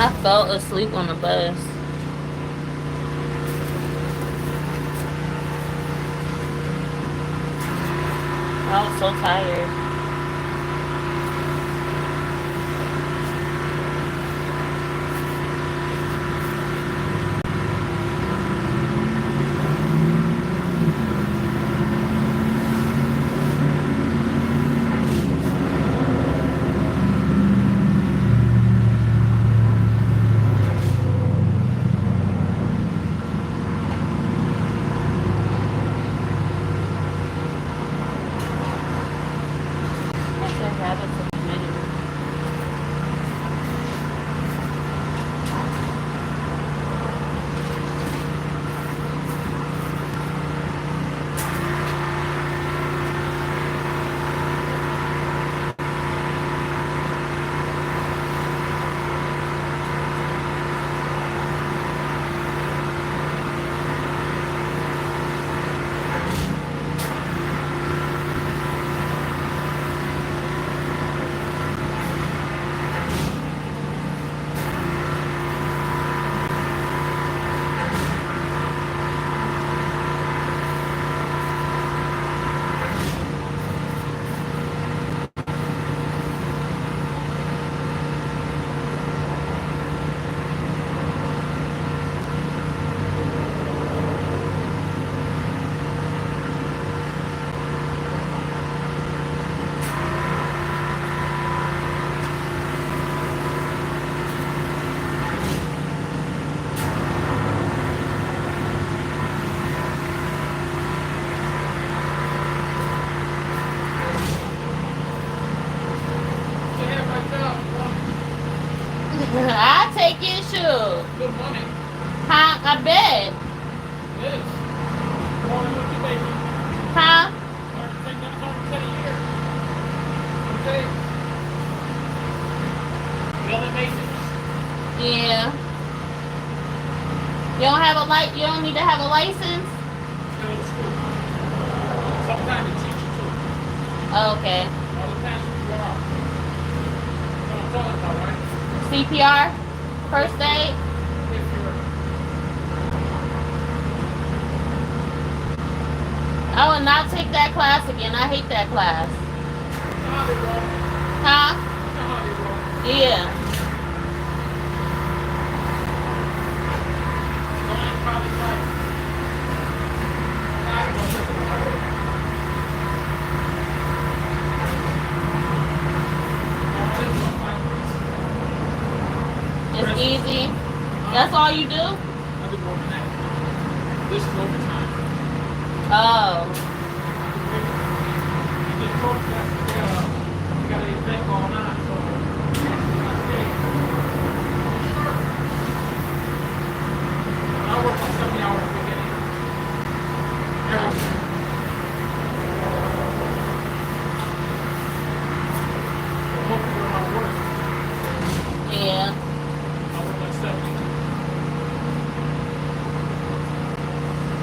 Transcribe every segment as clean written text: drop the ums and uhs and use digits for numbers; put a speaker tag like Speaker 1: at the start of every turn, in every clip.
Speaker 1: I fell asleep on the bus. I was so tired. I take your shoe.
Speaker 2: Good money.
Speaker 1: Huh? I bet.
Speaker 2: It is. More than what you make.
Speaker 1: Huh?
Speaker 2: Take that 100% a year. Okay. Building maintenance.
Speaker 1: Yeah. You don't have a light. You don't need to have a license.
Speaker 2: Go to school. Sometimes it teaches you too.
Speaker 1: Oh, okay.
Speaker 2: All depends who you are. What I'm talking about, right?
Speaker 1: CPR, first aid.
Speaker 2: If you're
Speaker 1: I will not take that class again. I hate that class.
Speaker 2: you know how they roll.
Speaker 1: Huh?
Speaker 2: You know how they roll.
Speaker 1: Yeah.
Speaker 2: Going probably like 5 months into the hole.
Speaker 1: It's easy. That's all you do?
Speaker 2: I do more than that. This is overtime.
Speaker 1: Oh.
Speaker 2: You get coached that you got an event going on, so hey, sure. I work on 70 hours a week anyway. Every week. So hopefully we're not work.
Speaker 1: Yeah.
Speaker 2: I work like 70.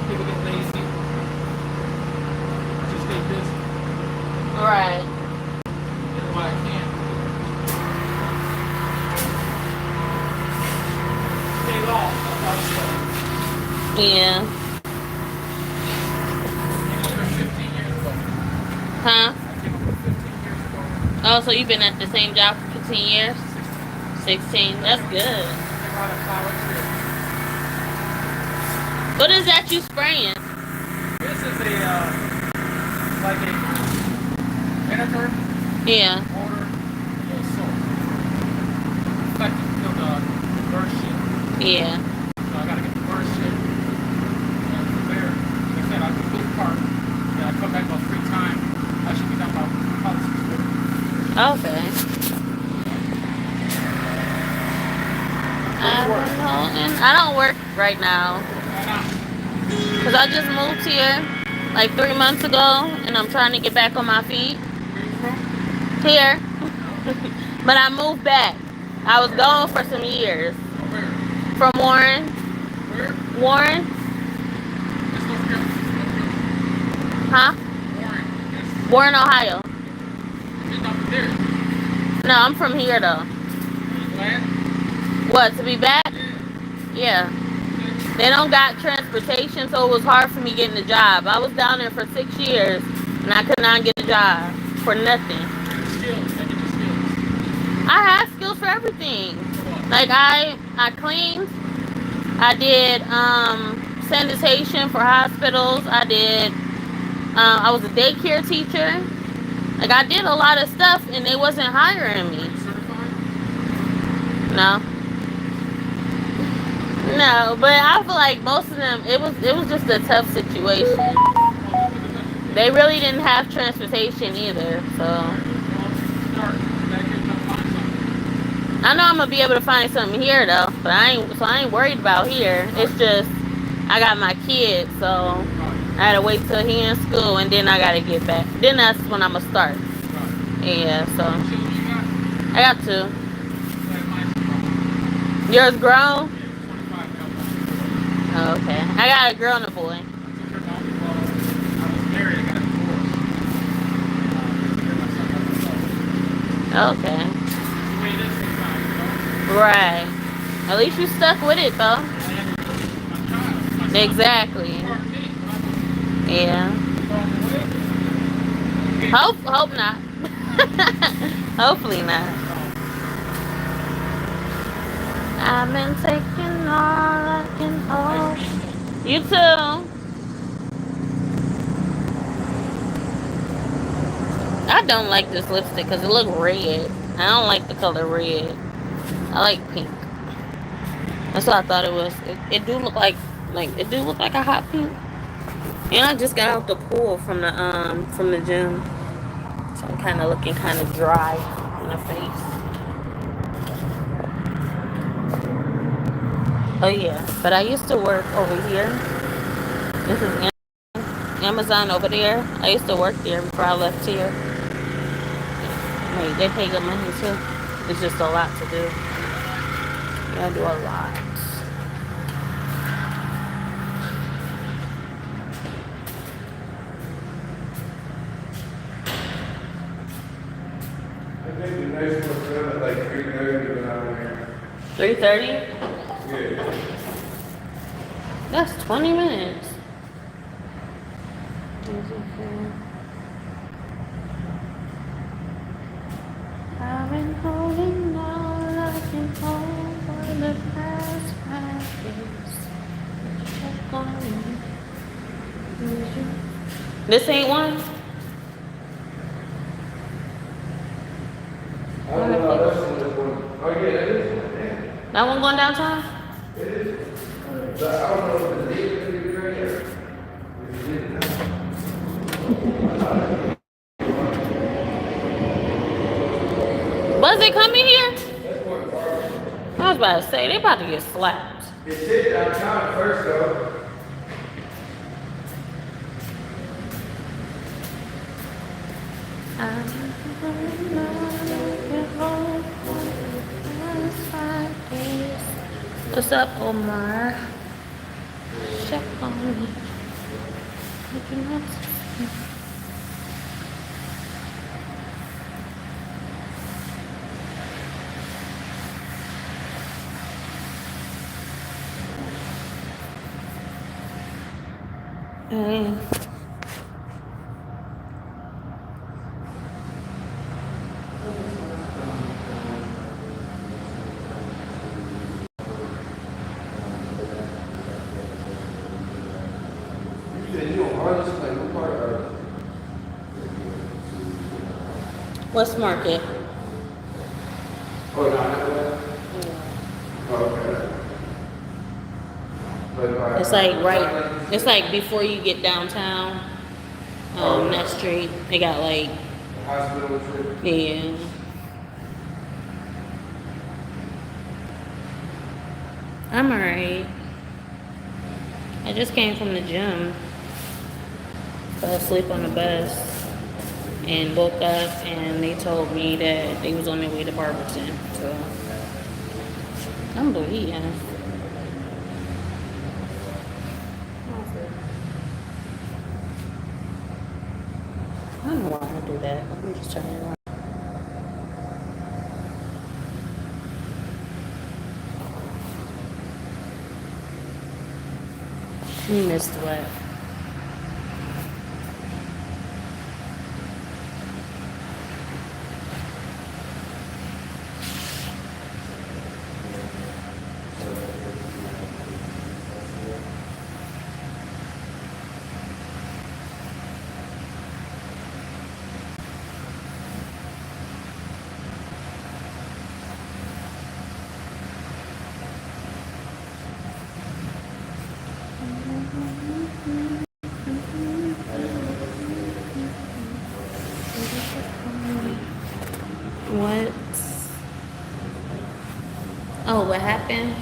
Speaker 2: People get lazy. Just stay busy.
Speaker 1: Right.
Speaker 2: That's why I can't. Stay long. That's how it's done.
Speaker 1: Yeah.
Speaker 2: I came up here 15 years ago.
Speaker 1: Huh?
Speaker 2: I came up here 15 years ago.
Speaker 1: Oh, so you've been at the same job for 15 years? 16. That's good.
Speaker 2: Never had a flower tree.
Speaker 1: What is that you spraying?
Speaker 2: This is a like a vinegar,
Speaker 1: Yeah.
Speaker 2: water, and a little salt. It's like to kill the bird shit.
Speaker 1: Yeah.
Speaker 2: So I gotta get the bird shit. And from there, like I said, I do the park. And I come back about 3 times. I should be done about probably 6:30.
Speaker 1: Okay. I don't know. And I don't work right now.
Speaker 2: Why not?
Speaker 1: Because I just moved here like 3 months ago. And I'm trying to get back on my feet.
Speaker 2: Where you from?
Speaker 1: Here. But I moved back. I was gone for some years.
Speaker 2: Where?
Speaker 1: From Warren.
Speaker 2: Where?
Speaker 1: Warren?
Speaker 2: It's North Carolina.
Speaker 1: Huh?
Speaker 2: Warren. Yes.
Speaker 1: Warren, Ohio.
Speaker 2: It's not from there.
Speaker 1: No, I'm from here though.
Speaker 2: Are you glad?
Speaker 1: What, to be back? Yeah. They don't got transportation, so it was hard for me getting a job. I was down there for 6 years, and I could not get a job for nothing. I had skills for everything. Like I cleaned. I did sanitation for hospitals. I did. I was a daycare teacher. Like I did a lot of stuff, and they wasn't hiring me. No. No, but I feel like most of them, it was just a tough situation. They really didn't have transportation either, so I know I'm gonna be able to find something here though. But I ain't worried about here. It's just I got my kid, so I gotta wait till he in school, and then I gotta get back. Then that's when I'm gonna start. Yeah, so I got 2. Yours grown? Oh, okay. I got a girl and a boy. Okay. Right. At least you stuck with it though. Exactly. Yeah. Hope not. Hopefully not. I've been taking all I can hold. You too. I don't like this lipstick because it looks red. I don't like the color red. I like pink. That's what I thought it was. It do look like it do look like a hot pink. And I just got out the pool from the gym, so I'm kind of looking kind of dry in the face. Oh yeah, but I used to work over here. This is Amazon over there. I used to work there before I left here. Wait, they pay good money too. It's just a lot to do. You gotta do a lot.
Speaker 3: I think the next one's done at like 3:30 around here.
Speaker 1: 3:30?
Speaker 3: Yeah.
Speaker 1: That's 20 minutes. I've been holding all I can hold for the past 5 days. This ain't one?
Speaker 3: I don't know, that's the one. Oh yeah, that is one, yeah.
Speaker 1: That one going downtown?
Speaker 3: It is. But I don't know if the name is going to be right here.
Speaker 1: Was it coming here? I was about to say, they about to get slapped.
Speaker 3: It said downtown first though.
Speaker 1: What's up, Omar? Check on me. Hey. What's market?
Speaker 3: Oh, not that way? Oh, okay.
Speaker 1: It's like right. It's like before you get downtown. That street. They got like.
Speaker 3: Hospital trip.
Speaker 1: Yeah. I'm alright. I just came from the gym. Fell asleep on the bus and woke up, and they told me that they was on their way to Barberton. So I'm bleeding. I don't know why I do that. Let me just turn it on. You missed what? What? Oh, what happened?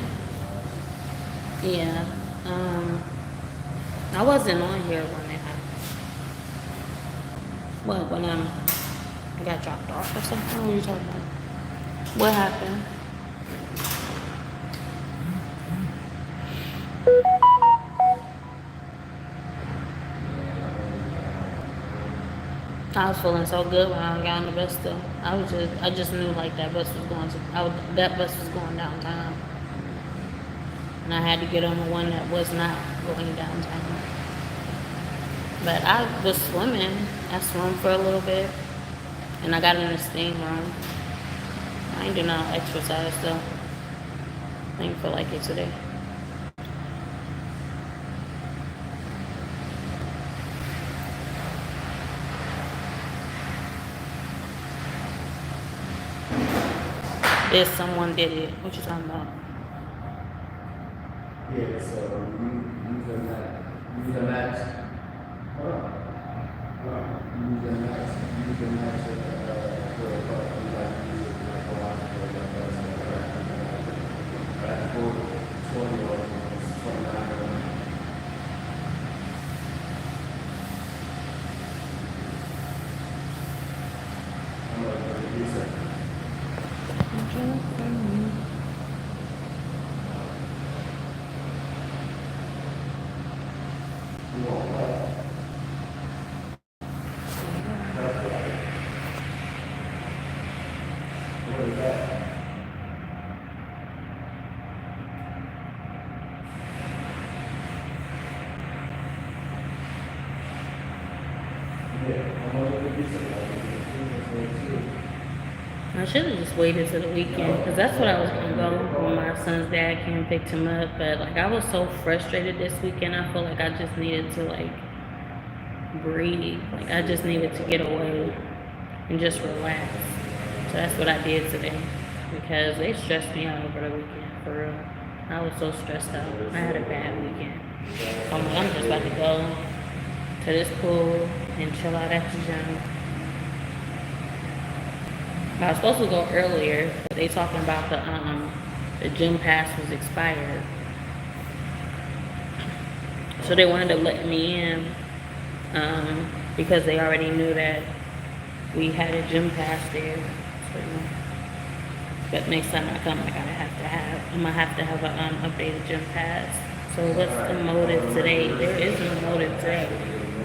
Speaker 1: Yeah. I wasn't on here when it happened. What? When I got dropped off or something? What are you talking about? What happened? I was feeling so good when I got on the bus though. I just knew like that bus was going to, that bus was going downtown. And I had to get on the one that was not going downtown. But I was swimming. I swam for a little bit. And I got in the steam room. I ain't do no exercise though. I didn't feel like it today. If someone did it, what you talking about?
Speaker 3: Yeah, so use the max. Use the max. Hold on. Use the max. Use the max for a buck. You like to use it like a lot for a buck. That's for 20 or 29. I'm going to do that.
Speaker 1: I should have just waited till the weekend because that's what I was gonna go when my son's dad came and picked him up. But like I was so frustrated this weekend, I feel like I just needed to like breathe. Like I just needed to get away and just relax. So that's what I did today because they stressed me out over the weekend for real. I was so stressed out. I had a bad weekend. I'm like, I'm just about to go to this pool and chill out at the gym. I was supposed to go earlier, but they talking about the gym pass was expired. So they wanted to let me in because they already knew that we had a gym pass there. So, but next time I come, I'm gonna have to have an updated gym pass. So what's the motive today? There is no motive today.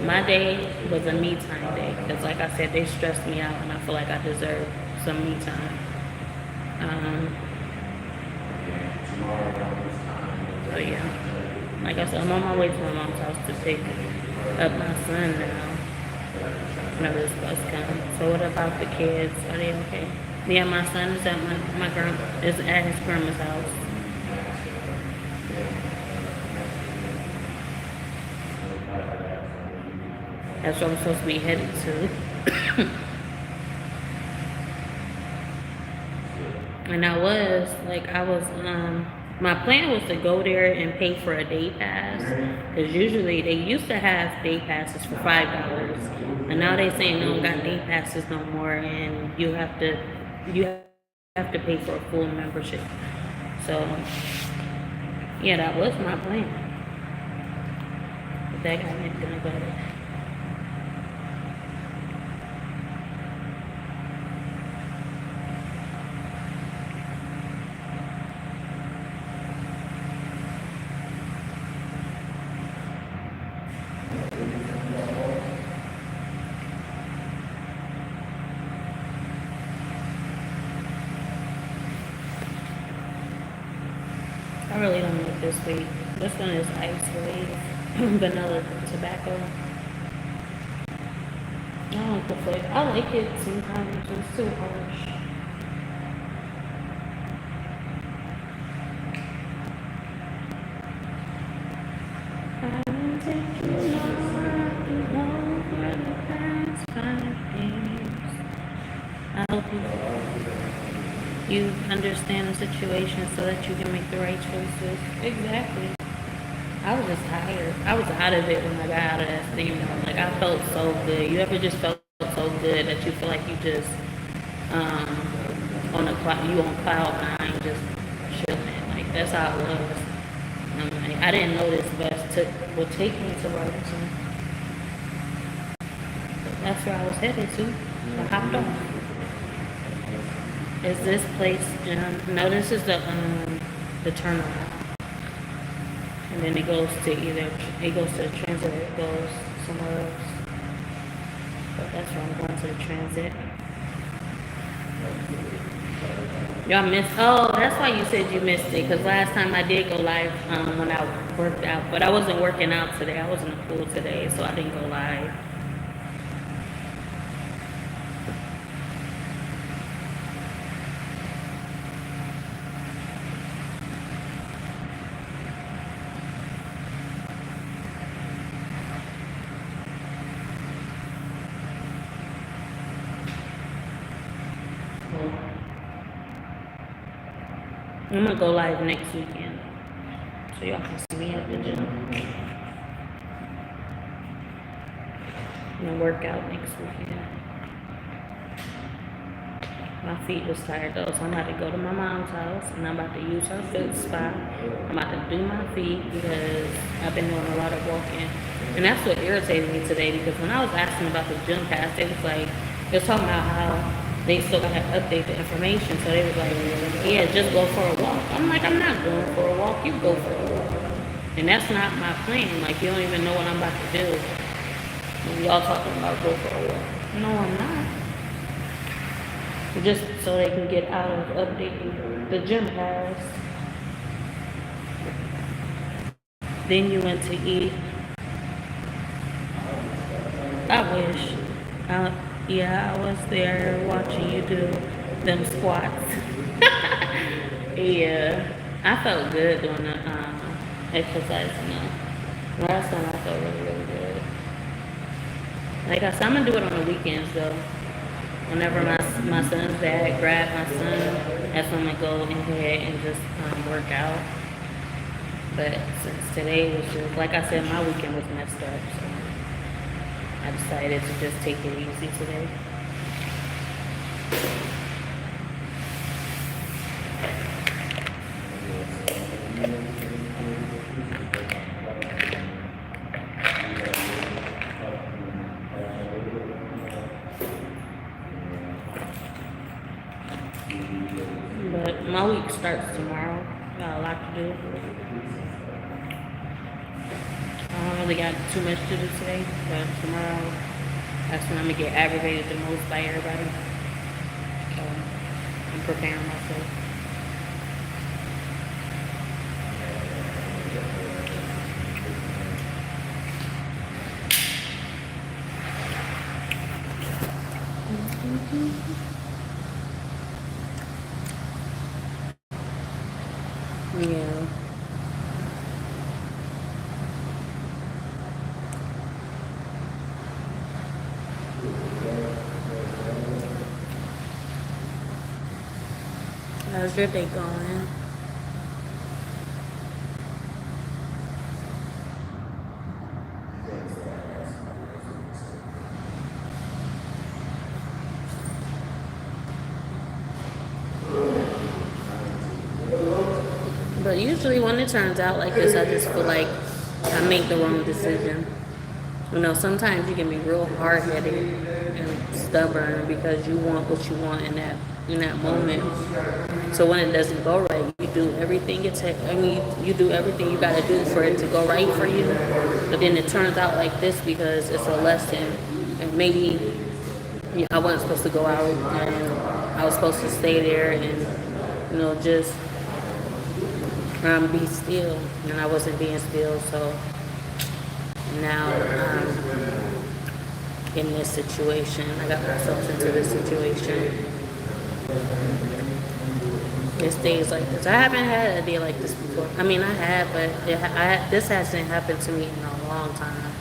Speaker 1: My day was a me time day because, like I said, they stressed me out, and I feel like I deserve some me time. So yeah, like I said, I'm on my way to my mom's house to pick up my son now. Whenever this bus comes. So what about the kids? Are they okay? Yeah, my son is at is at his grandma's house. That's what I'm supposed to be headed to. And my plan was to go there and pay for a day pass. Because usually they used to have day passes for $5. And now they saying they don't got day passes no more and you have to pay for a full membership. So yeah, that was my plan. But that guy ain't gonna go there. I really don't know this week. This one is Ice Wave. vanilla tobacco. I don't prefer. I like it sometimes. It's too harsh. I will take you over the past 5 years. I hope you understand the situation so that you can make the right choices. Exactly. I was just tired. I was out of it when I got out of that steam room. Like I felt so good. You ever just felt so good that you feel like you just on a cloud, you on cloud nine, just chilling. Like that's how it was. And I'm like, I didn't know this bus would take me to Robertson. That's where I was headed to. I hopped on. Is this place? No, this is the turnaround. And then it goes to the transit or it goes somewhere else. But that's where I'm going to the transit. Y'all missed, oh, that's why you said you missed it, because last time I did go live when I worked out, but I wasn't working out today. I was in the pool today, so I didn't go live. I'm gonna go live next weekend, so y'all can see me at the gym. I'm gonna work out next weekend. My feet was tired though, so I'm about to go to my mom's house and I'm about to use her foot spa. I'm about to do my feet because I've been doing a lot of walking. And that's what irritated me today, because when I was asking about the gym pass, they was like, they was talking about how they still gotta update the information. So they was like, yeah, just go for a walk. I'm like, I'm not going for a walk, you go for a walk. And that's not my plan. Like, you don't even know what I'm about to do. When y'all talking about go for a walk. No, I'm not. Just so they can get out of updating the gym pass. Then you went to eat. I wish. Yeah, I was there watching you do them squats. Yeah, I felt good doing the exercise. Last time I felt really, really good. Like I said, I'm gonna do it on the weekends though. Whenever my son's dad grabbed my son, that's when I'm gonna go ahead and just work out. But since today was just, like I said, my weekend was messed up, so I decided to just take it easy today. But my week starts tomorrow. Got a lot to do. I don't really got too much to do today, but tomorrow, that's when I'm gonna get aggravated the most by everybody. So I'm preparing myself. Yeah. How's your day going? But usually when it turns out like this, I just feel like I make the wrong decision. You know, sometimes you can be real hard-headed and stubborn because you want what you want in that moment. So when it doesn't go right, you do everything you do everything you gotta do for it to go right for you. But then it turns out like this because it's a lesson, and maybe I wasn't supposed to go out, and I was supposed to stay there and just be still, and I wasn't being still, so now in this situation. I got myself into this situation. It's days like this. I haven't had a day like this before. I mean, I have, but this hasn't happened to me in a long time.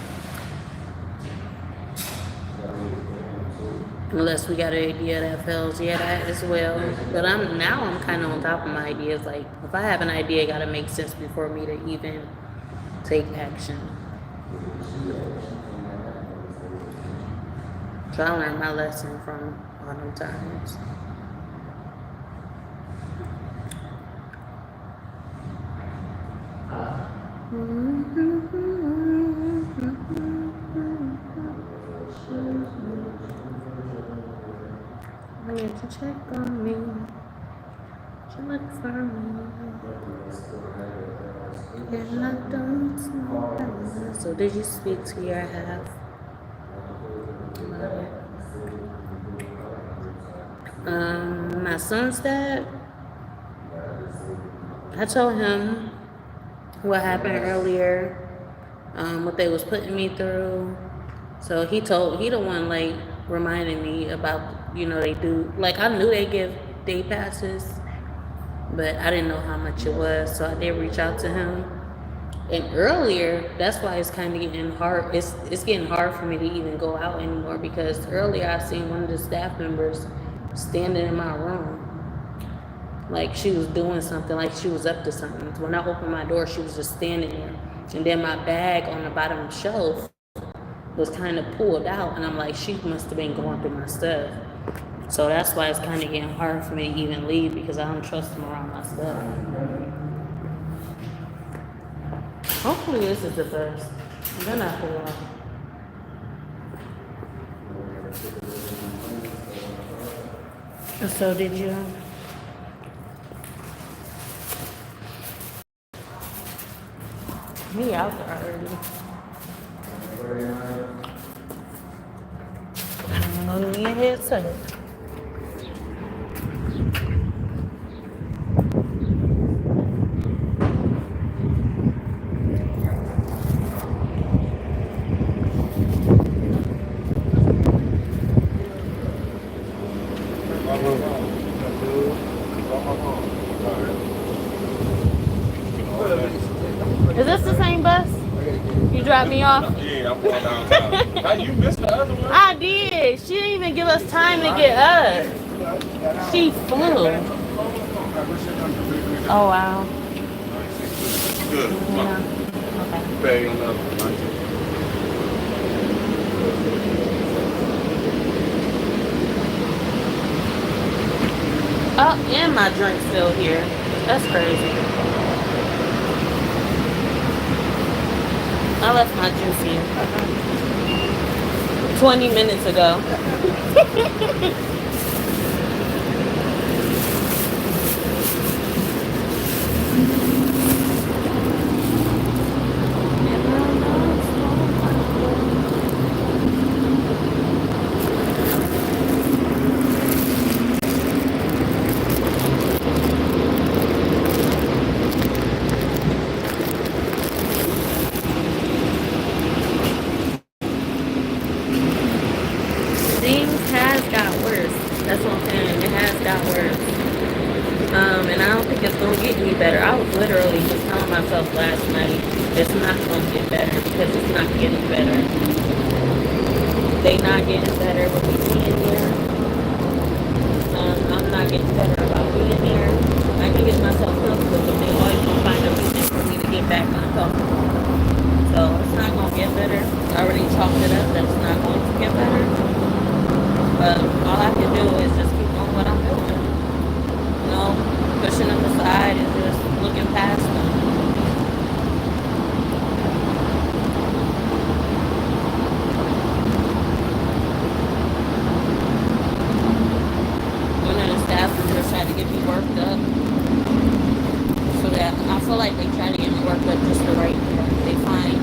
Speaker 1: Unless we got an idea that fails, yeah, that as well. But I'm kind of on top of my ideas. Like, if I have an idea, it gotta make sense before me to even take action. So I learned my lesson from all them times. I need to check on me. To look for me. And I don't know. So did you speak to your half? My son's dad, I told him what happened earlier, what they was putting me through. So he the one like reminded me about, they do, like I knew they give day passes, but I didn't know how much it was. So I did reach out to him. And earlier, that's why it's kind of getting hard. It's getting hard for me to even go out anymore, because earlier I seen one of the staff members standing in my room. Like she was doing something, like she was up to something. When I opened my door, she was just standing there. And then my bag on the bottom shelf was kind of pulled out. And I'm like, she must have been going through my stuff. So that's why it's kind of getting hard for me to even leave, because I don't trust them around my stuff. Hopefully this is the best. Then I pull out. So did you? Me out there already. I don't know me ahead, so. Is this the same bus? You dropped me off?
Speaker 4: Yeah, I'm going downtown. How you missed the other one?
Speaker 1: I did. She didn't even give us time to get up. She flew. Oh, wow.
Speaker 4: Good.
Speaker 1: Yeah. Okay.
Speaker 4: Pay another.
Speaker 1: Oh, and my drink's still here. That's crazy. I left my juice here 20 minutes ago. Things has got worse. That's what I'm saying. It has got worse. And I don't think it's gonna get any better. I was literally just telling myself last night, it's not gonna get better, because it's not getting better. They not getting better with me being here. I'm not getting better about being here. I can get myself comfortable, but they always gonna find a reason for me to get back uncomfortable. So it's not gonna get better. I already chalked it up that it's not going to get better. But all I can do is just keep doing what I'm doing. Pushing them aside and just looking past them. One of the staff members tried to get me worked up. So that I feel like they try to get me worked up just the right way. They find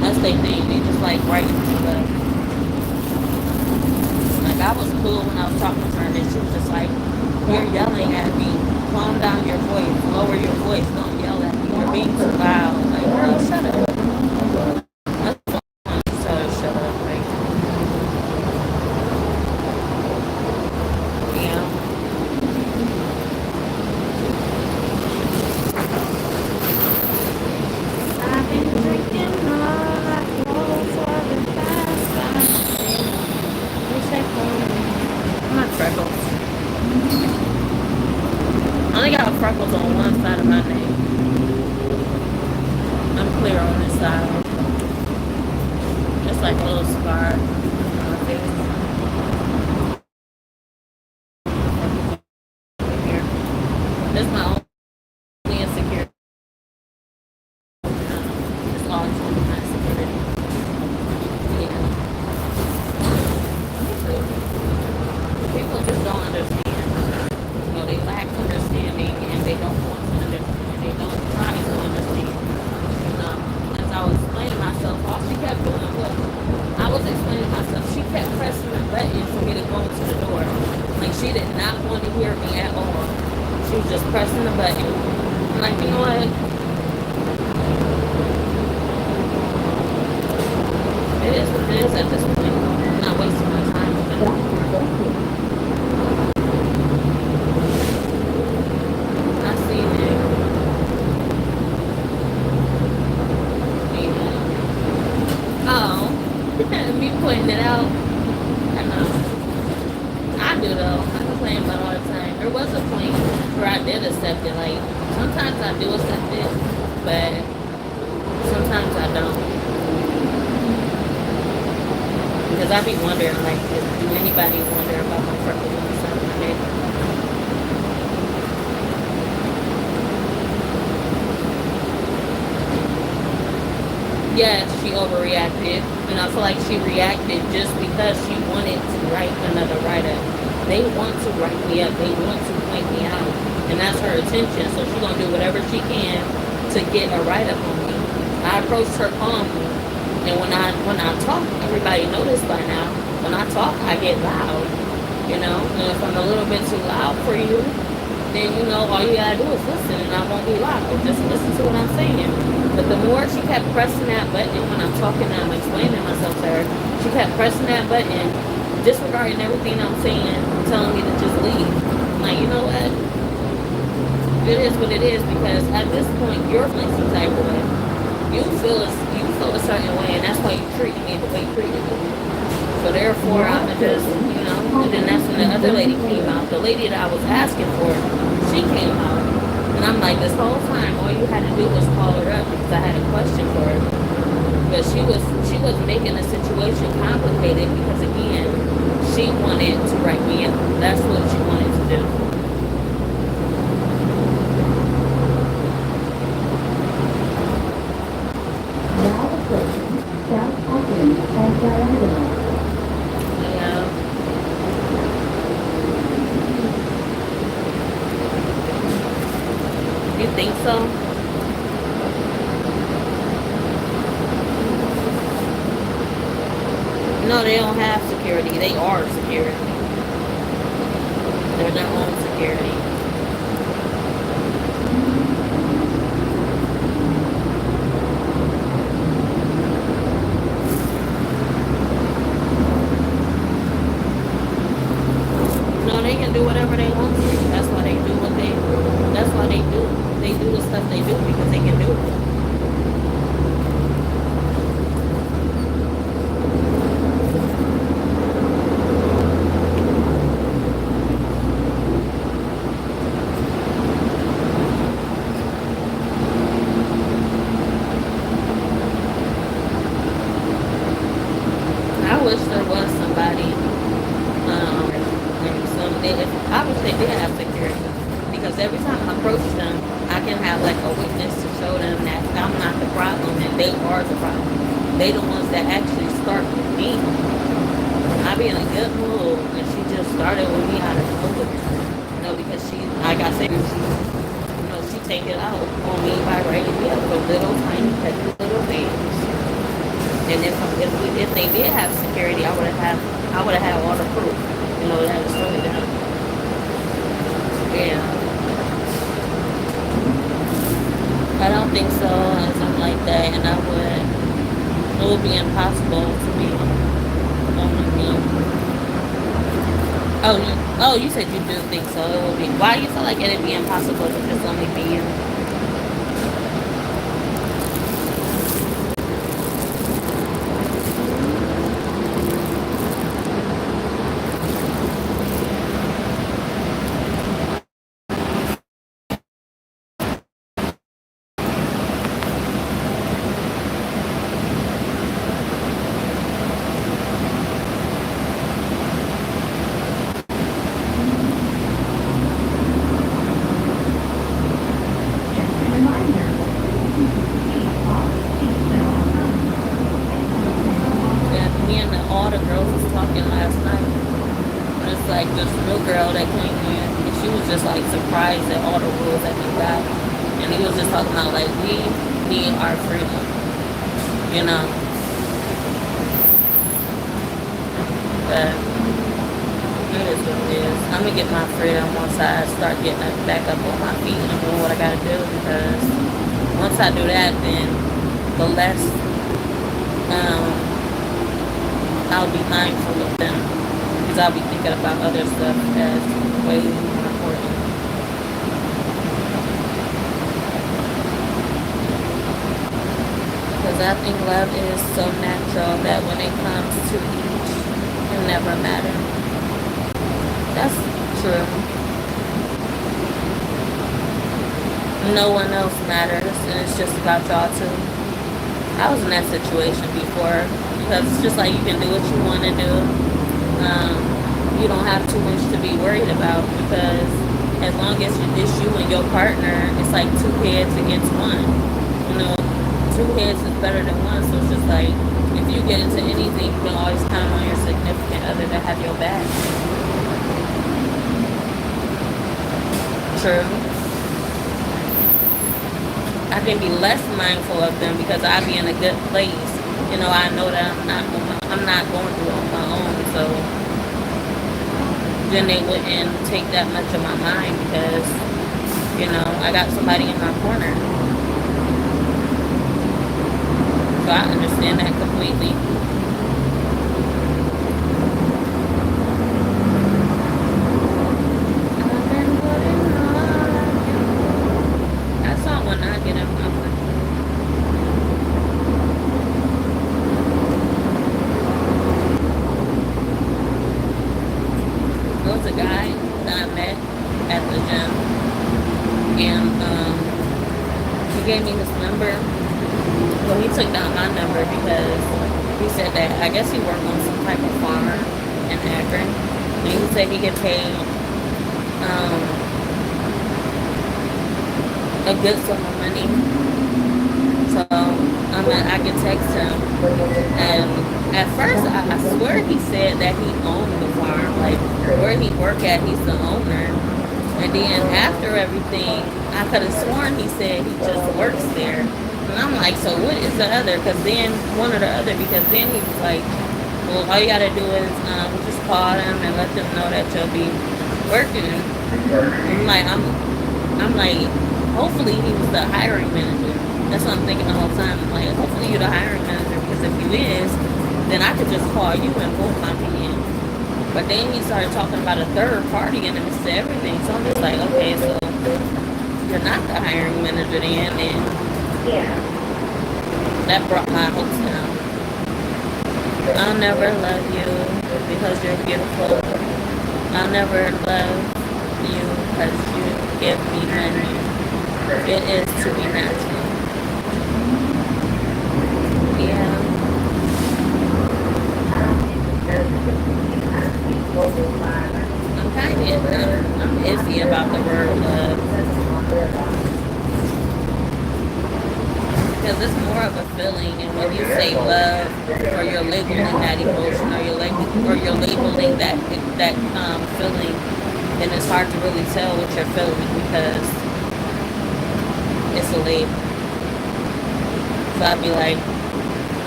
Speaker 1: that's their thing. They just like writing stuff. Like I was cool when I was talking to her, and she was just like, "You're yelling at me. Calm down your voice. Lower your voice. Don't yell at me. You're being too loud." Like, girl, shut up. freckles. I only got freckles on one side of my neck. I'm clear on this side. It's like a little scar on my face. Here. This is my only insecurity. It's always one of my insecurity. Yeah. People just don't understand. You know, they lack understanding and they don't want to understand. They don't try to understand. You know, as I was explaining myself, all she kept doing was, I was explaining myself, she kept pressing the button for me to go into the door. Like, she did not want to hear me at all. She was just pressing the button. I'm like, you know what? It is what it is at this point. I'm not wasting my time with it. I see it. Oh, me pointing it out. I know. I do though. I complain about it all the time. There was a point where I did accept it. Like, sometimes I do accept it, but sometimes I don't. Because I be wondering, like, do anybody wonder about my freckles on the side of my neck? Yes, she overreacted, and I feel like she reacted just because she wanted to write another write-up. They want to write me up. They want to point me out, and that's her intention. So she's gonna do whatever she can to get a write-up on me. I approached her calmly, and when I talk, everybody knows by now. When I talk, I get loud, you know. And if I'm a little bit too loud for you, then you know all you gotta do is listen, and I won't be loud. Just listen to what I'm saying. But the more she kept pressing that button when I'm talking and I'm explaining myself to her, she kept pressing that button, disregarding everything I'm saying, telling me to just leave. I'm like, you know what? It is what it is, because at this point you're feeling some type of way. You feel a certain way, and that's why you treat me the way you treated me. So therefore, I'm just, you know, and then that's when the other lady came out. The lady that I was asking for, she came out. And I'm like, this whole time, all you had to do was call her up because I had a question for her. But she was making the situation complicated because, again, she wanted to write me up. That's what she wanted to do. Yeah. You think so? No, they don't have security. They are security. They're their own security. No, they can do whatever they want to. That's why they do what they do. That's why they do. They do the stuff they do because they can do it. I wish there was somebody, maybe obviously they have security, because every time I approach them, I can have like a witness to show them that I'm not the problem and they are the problem. They the ones that actually start with me. I be in a good mood, and she just started with me out of nowhere. You know, because she, like I said, she take it out on me by writing me up for little tiny petty little things. And if they did have security, I would have had all the proof, you know, that was really done. Yeah. I don't think so, and something like that, and it would be impossible to be only me. Oh, you said you do think so. It would be. Why do you feel like it'd be impossible to just only be you? girls was talking last night. And it's like this new girl that came in, and she was just like surprised at all the rules that he got. And he was just talking about like we need our freedom, you know. But it is what it is. I'm gonna get my freedom once I start getting back up on my feet and doing what I gotta do, because once I do that, then the less I'll be mindful of them, because I'll be thinking about other stuff as way more important. Because I think love is so natural that when it comes to each, it never matter. That's true. No one else matters, and it's just about y'all two. I was in that situation before, because it's just like you can do what you want to do. You don't have too much to be worried about, because as long as it's you and your partner, it's like two heads against one. You know, two heads is better than one. So it's just like, if you get into anything, you can always count on your significant other to have your back. True. I can be less mindful of them because I be in a good place. You know, I know that I'm not going through it on my own, so then they wouldn't take that much of my mind, because, you know, I got somebody in my corner. So I understand that completely. That song will not get up my mind. There was a guy that I met at the gym, and he gave me his number. Well, he took down my number because he said that I guess he worked on some type of farm in Akron, and he said he get paid a good sum of money. So I could text him, and at first I swear he said that he owned the farm, like where he work at, he's the owner. And then after everything, I could have sworn he said he just works there. And I'm like, so what is the other? Because then one or the other, because then he was like, well, all you gotta do is just call them and let them know that you'll be working. I'm like, hopefully he was the hiring manager. That's what I'm thinking the whole time. I'm like, hopefully you're the hiring manager, because if you is, then I could just call you and boom, I'm in. But then he started talking about a third party and it was everything. So I'm just like, okay, so you're not the hiring manager then, and yeah, that brought my hopes down. I'll never love you because you're beautiful. I'll never love you because you give me money. It is to be natural. Yeah. I'm iffy about the word love, because it's more of a feeling, and when you say love, or you're labeling that emotion, or you're labeling that feeling, then it's hard to really tell what you're feeling, because it's a label. So I'd be like,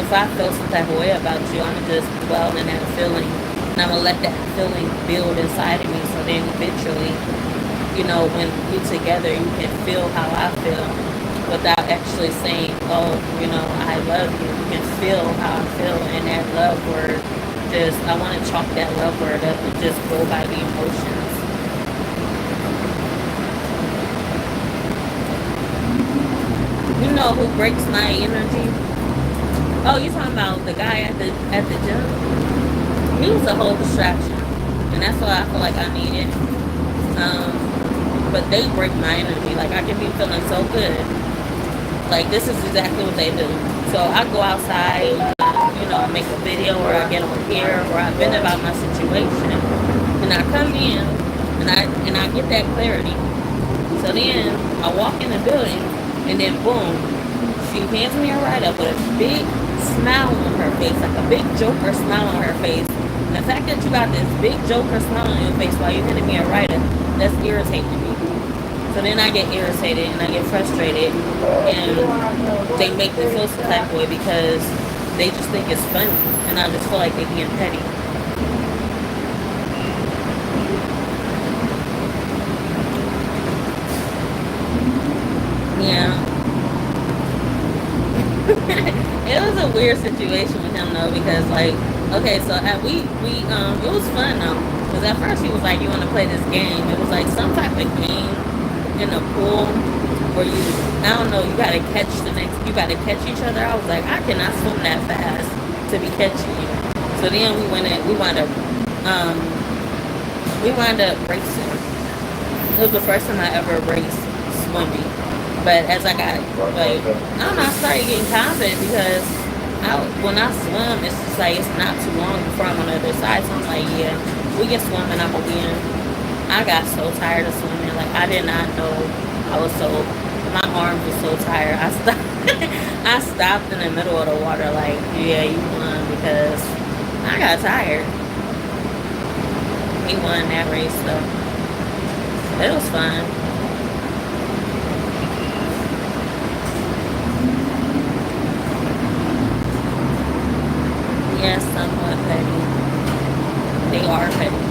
Speaker 1: if I feel some type of way about you, I'm gonna just dwell in that feeling, and I'm gonna let that feeling build inside of me. So then eventually, you know, when we're together, you can feel how I feel without actually saying, oh, you know, I love you. You can feel how I feel, and that love word, just, I want to chalk that love word up and just go by the emotions. You know who breaks my energy? Oh, you talking about the guy at the gym? He was a whole distraction, and that's what I feel like I needed. But they break my energy. Like, I can be feeling so good. Like, this is exactly what they do. So I go outside, you know, I make a video, or I get on here, or I vent about my situation, and I come in, and I get that clarity. So then I walk in the building, and then boom, she hands me a write-up with a big smile on her face, like a big Joker smile on her face. And the fact that you got this big Joker smile on your face while you're hitting me a writer, that's irritating me. So then I get irritated and I get frustrated, and they make me feel some type of way because they just think it's funny, and I just feel like they're being petty. Yeah. It was a weird situation with him though, because like, okay, so we it was fun though, because at first he was like, you want to play this game. It was like some type of game in a pool where I don't know, you gotta catch each other. I was like, I cannot swim that fast to be catching you. So then we wound up racing. It was the first time I ever raced swimming. But as I got, like, I don't know, I started getting confident because when I swim, it's just like, it's not too long before I'm on the other side. So I'm like, yeah, we can swim and I'm going to win. I got so tired of swimming. Like, I did not know my arms were so tired. I stopped in the middle of the water like, yeah, you won, because I got tired. He won that race, though. It was fun. Yes, somewhat petty. They are petty.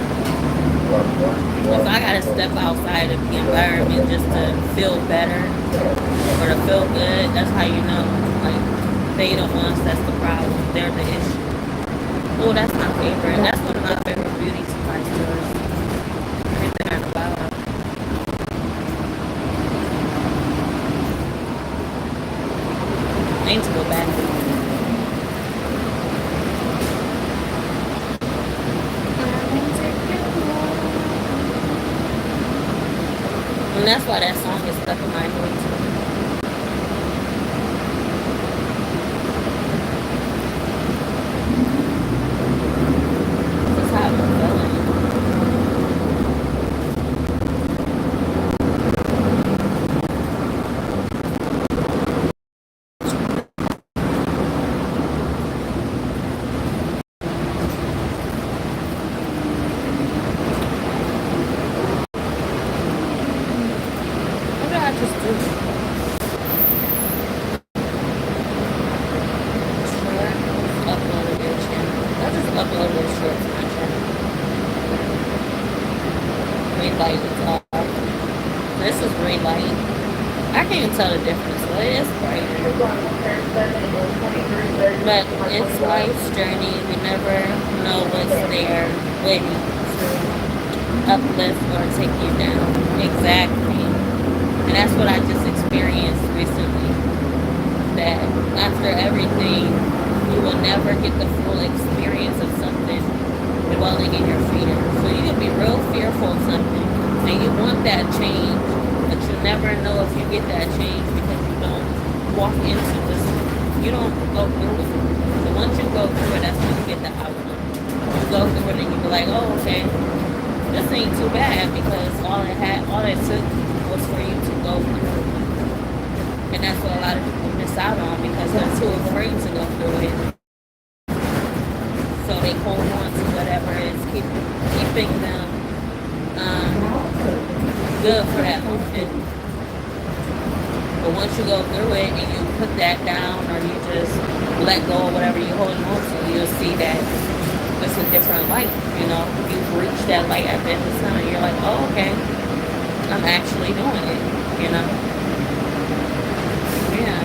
Speaker 1: If I gotta step outside of the environment just to feel better or to feel good, that's how you know. Like, they the ones that's the problem. They're the issue. Oh, that's my favorite. That's one of my favorite beauty supply stores. Everything I know about. I need to go back. And that's why that song is stuck in my head too. That's how I'm feeling. What did I just do? Uploaded your channel. I just uploaded a short to my channel. Green light is off. This is green light. I can't even tell the difference, but it is bright. But it's life's journey. We never know what's there waiting to uplift or take you down. Exactly. And that's what I just experienced recently. That after everything, you will never get the full experience of something dwelling in your fear. So you can be real fearful of something and you want that change, but you never know if you get that change because you don't walk into this, you don't go through it. So once you go through it, that's when you get the outcome. You go through it and you be like, oh, okay, this ain't too bad, because all it took was for you to go through it. And that's what a lot of people miss out on, because they're too afraid to go through it. So they hold on to whatever is keeping them good for that moment. But once you go through it and you put that down, or you just let go of whatever you're holding on to, you'll see that it's a different light. You know, you've reached that light at the end of the tunnel. You're like, oh, okay, I'm actually doing it. You know, yeah.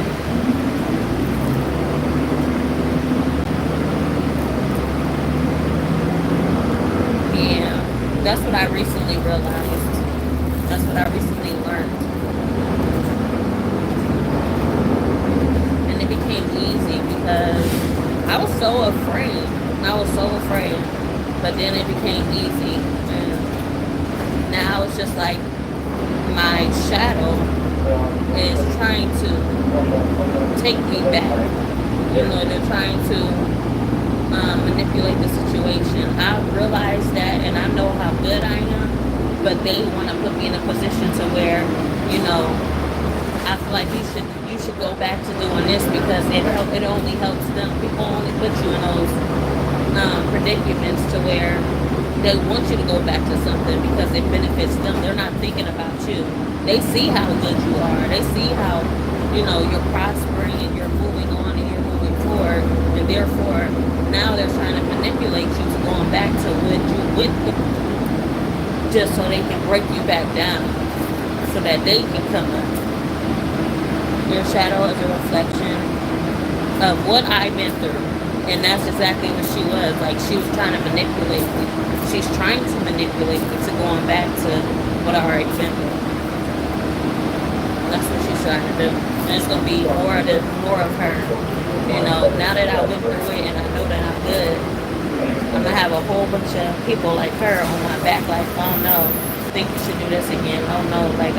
Speaker 1: Yeah, that's what I recently realized. That's what I recently learned. And it became easy because I was so afraid. But then it became easy. And now it's just like my shadow is trying to take me back. You know, they're trying to manipulate the situation. I realize that, and I know how good I am, but they want to put me in a position to where, you know, I feel like you should go back to doing this because it only helps them. People only put you in those predicaments to where they want you to go back to something because it benefits them. They're not thinking about you. They see how good you are. They see how, you're prospering and you're moving on and you're moving forward. And therefore, now they're trying to manipulate you to going back to what you went through just so they can break you back down so that they can come up. Your shadow is a reflection of what I've been through. And that's exactly what she was. Like, she was trying to manipulate me. She's trying to manipulate me to going back to what I already been through. That's what she's trying to do. And it's going to be more of her. Now that I went through it and I know that I'm good, I'm going to have a whole bunch of people like her on my back like, oh no, I think you should do this again. Oh no, like,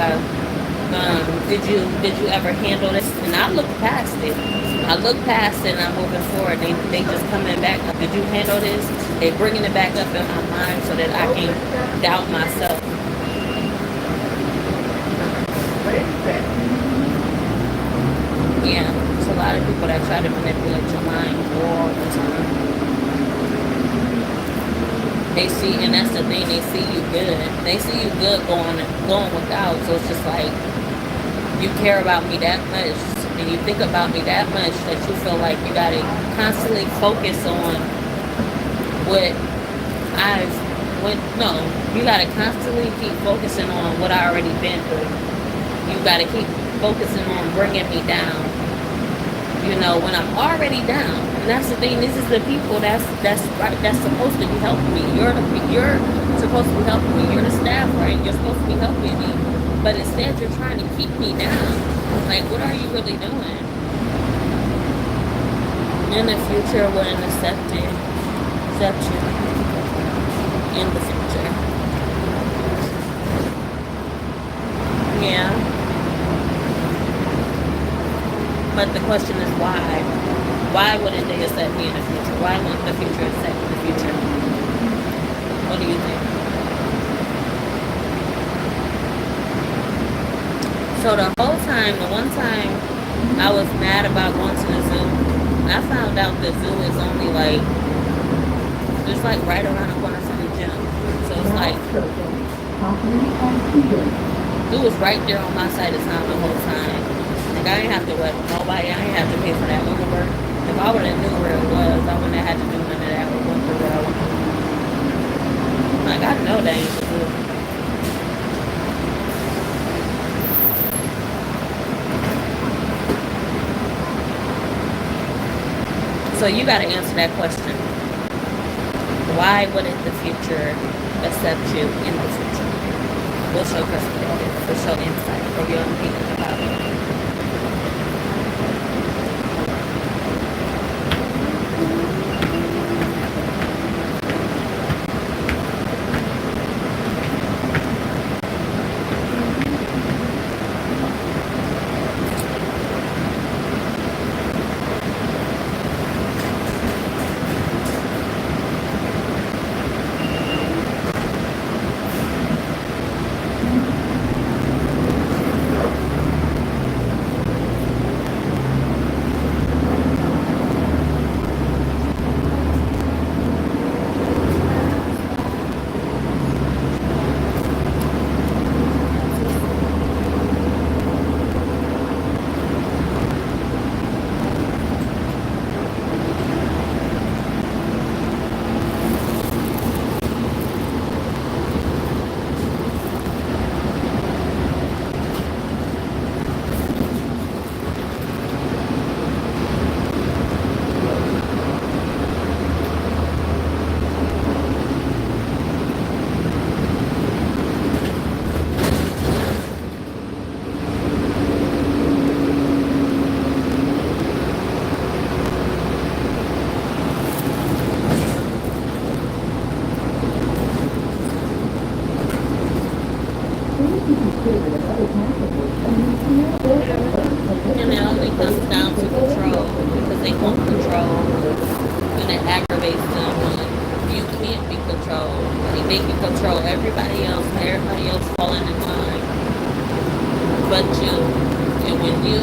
Speaker 1: did you ever handle this? And I look past it. I look past it and I'm moving forward. They just coming back up. Did you handle this? They bringing it back up in my mind so that I can doubt myself. Yeah, there's a lot of people that try to manipulate your mind all the time. They see, and that's the thing, they see you good. They see you good going without. So it's just like, you care about me that much and you think about me that much that you feel like you gotta constantly focus on you gotta constantly keep focusing on what I already been through. You gotta keep focusing on bringing me down. When I'm already down. And that's the thing, this is the people that's supposed to be helping me. You're supposed to be helping me. You're the staff, right? You're supposed to be helping me. But instead you're trying to keep me down. Like, what are you really doing? In the future wouldn't accept you in the future. Yeah. But the question is why? Why wouldn't they accept me in the future? Why wouldn't the future accept the future? What do you think? So the whole time, the one time I was mad about going to the zoo, I found out the zoo is only it's right around the corner from the gym. So it's like, it was right there on my side of town the whole time. Like, I didn't have to wait for nobody. I didn't have to pay for that Uber. If I would have knew where it was, I wouldn't have had to do none of that. I would have went through where I went. Like, I know that ain't the zoo. So you got to answer that question. Why wouldn't the future accept you in the future? What's your perspective? What's your insight or your opinion about it? And it only comes down to control because they want control and it aggravates them when you can't be controlled. Like, they can control everybody else falling in line but you. And when you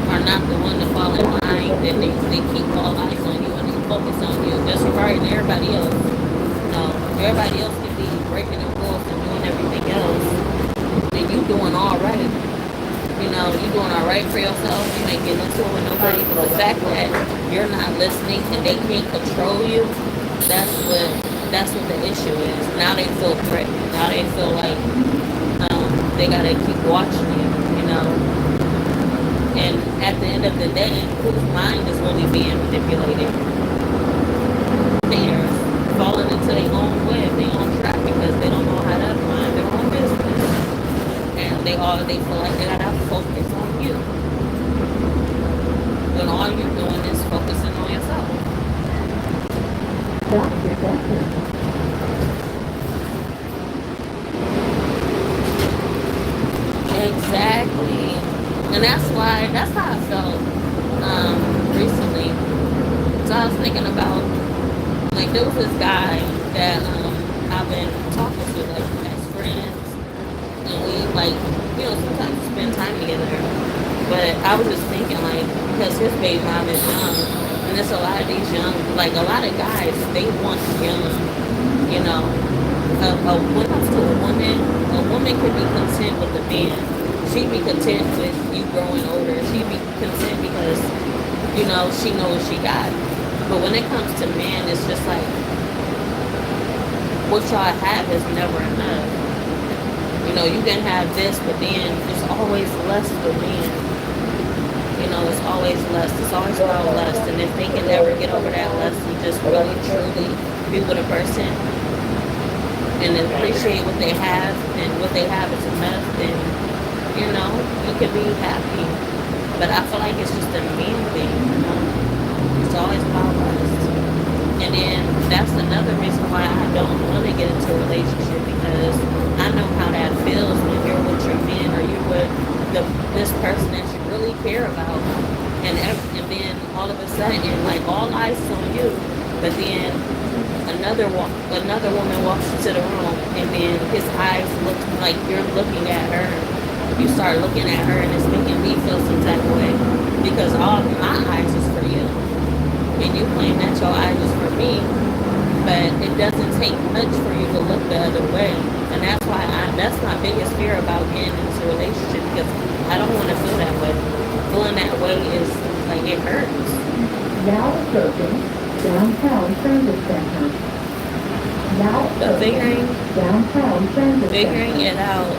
Speaker 1: are not the one to fall in line, then they keep all eyes on you and they focus on you, disregarding everybody else. No, everybody else can be breaking the rules and doing everything else, and you doing all right. You know, you doing all right for yourself. You ain't getting into it with nobody. But the fact that you're not listening and they can't control you, that's what that's what the issue is. Now they feel threatened. Now they feel like they gotta keep watching you. You know, and at the end of the day, whose mind is really being manipulated? Theirs, falling into their own web, their own trap because they don't know how to mind their own business. And they feel like they gotta focus on you. When all you're doing is focusing on yourself. Exactly. And that's how I felt recently. So I was thinking about, like, there was this guy that I've been talking to, like, as friends, and we, like, you know, sometimes spend time together. But I was just thinking, like, because his baby mom is young, and there's a lot of these young, like, a lot of guys, they want young, you know. When it comes to a woman could be content with the man. She'd be content with you growing older. She'd be content because, you know, she knows she got it. But when it comes to men, it's just like, what y'all have is never enough. You know, you can have this, but then it's always less for men. You know, it's always less. It's always about less. And if they can never get over that less and just really, truly be with a person and appreciate what they have, and what they have is enough, then, you know, you can be happy. But I feel like it's just a man thing, you know? It's always about lust. And then that's another reason why I don't want to get into a relationship, because I know how that feels when you're with your man or you're with this person that you really care about, and then all of a sudden, like, all eyes on you, but then another woman walks into the room, and then his eyes look like you're looking at her. You start looking at her, and it's making me feel some type of way, because all my eyes is for you, and you claim that your eyes is for me, but it doesn't take much for you to look the other way. And that's my biggest fear about getting into a relationship, because I don't want to feel that way. Feeling that way is like, it hurts.
Speaker 5: Now approaching downtown transit center. Now
Speaker 1: But
Speaker 5: downtown transit
Speaker 1: figuring
Speaker 5: center.
Speaker 1: it out,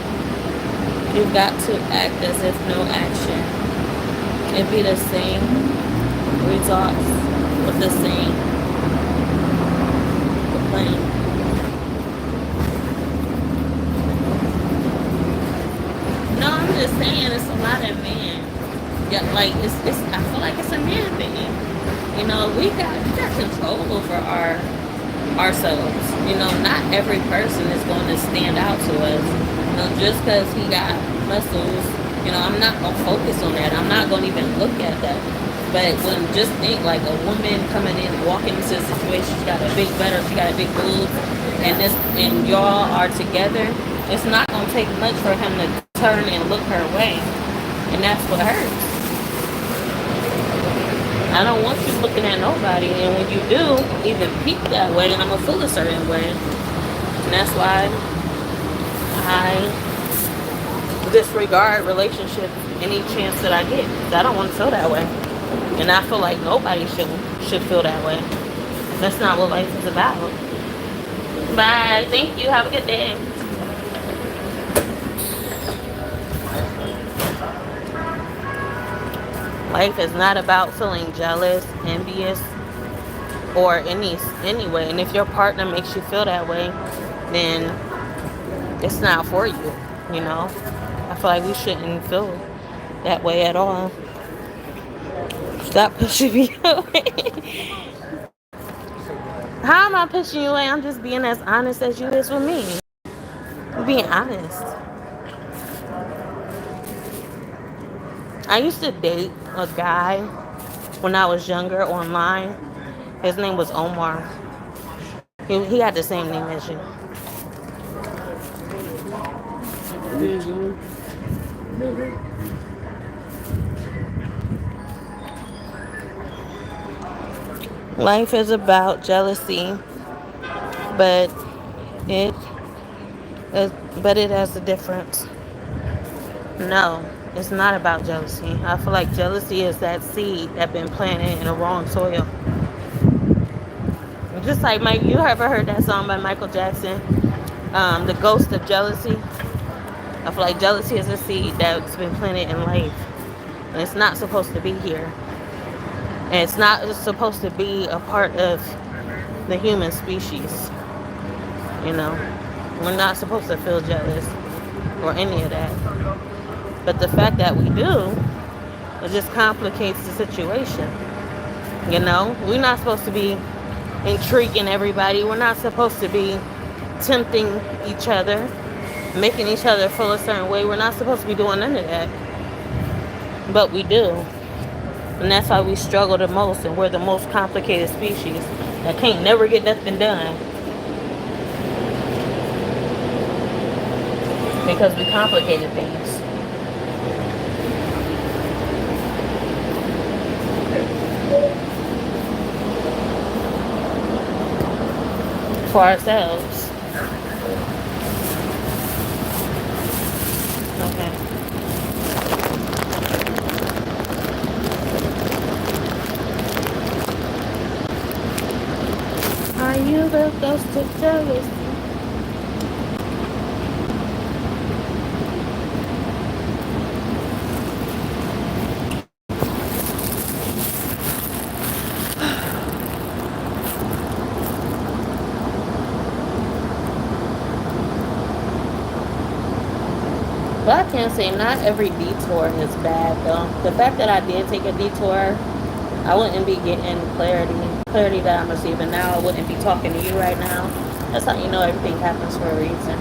Speaker 1: you've got to act as if no action. It'd be the same results with the same plan. No, I'm just saying, it's a lot of men. Yeah, like, it's I feel like it's a man thing. You know, we got control over ourselves. You know, not every person is going to stand out to us. You know, just because he got muscles, you know, I'm not gonna focus on that. I'm not gonna even look at that. But just think, like, a woman coming in, walking into a situation, she got a big butt, she got a big boobs, and y'all are together. It's not gonna take much for him to turn and look her way, and that's what hurts. I don't want you looking at nobody, and when you do, even peek that way, I'm gonna feel a certain way, and that's why I disregard relationships any chance that I get, because I don't want to feel that way, and I feel like nobody should feel that way. That's not what life is about. Bye. Thank you. Have a good day. Life is not about feeling jealous, envious, or anyway. And if your partner makes you feel that way, then it's not for you. You know, I feel like we shouldn't feel that way at all. Stop pushing me away. How am I pushing you away? I'm just being as honest as you is with me. I'm being honest. I used to date a guy when I was younger online. His name was Omar. He had the same name as you. Life is about jealousy, but it is, but it has a difference. No, it's not about jealousy. I feel like jealousy is that seed that been planted in the wrong soil. Just like Mike, you ever heard that song by Michael Jackson, "The Ghost of Jealousy"? I feel like jealousy is a seed that's been planted in life, and it's not supposed to be here. And it's not supposed to be a part of the human species. You know, we're not supposed to feel jealous or any of that. But the fact that we do, it just complicates the situation. You know, we're not supposed to be intriguing everybody. We're not supposed to be tempting each other, making each other feel a certain way. We're not supposed to be doing none of that. But we do. And that's why we struggle the most, and we're the most complicated species that can't never get nothing done. Because we complicated things. For ourselves. Okay. Are you the ghost of jealousy? But I can't say not every detour is bad though. The fact that I did take a detour, I wouldn't be getting clarity that I'm receiving now. I wouldn't be talking to you right now. That's how you know everything happens for a reason.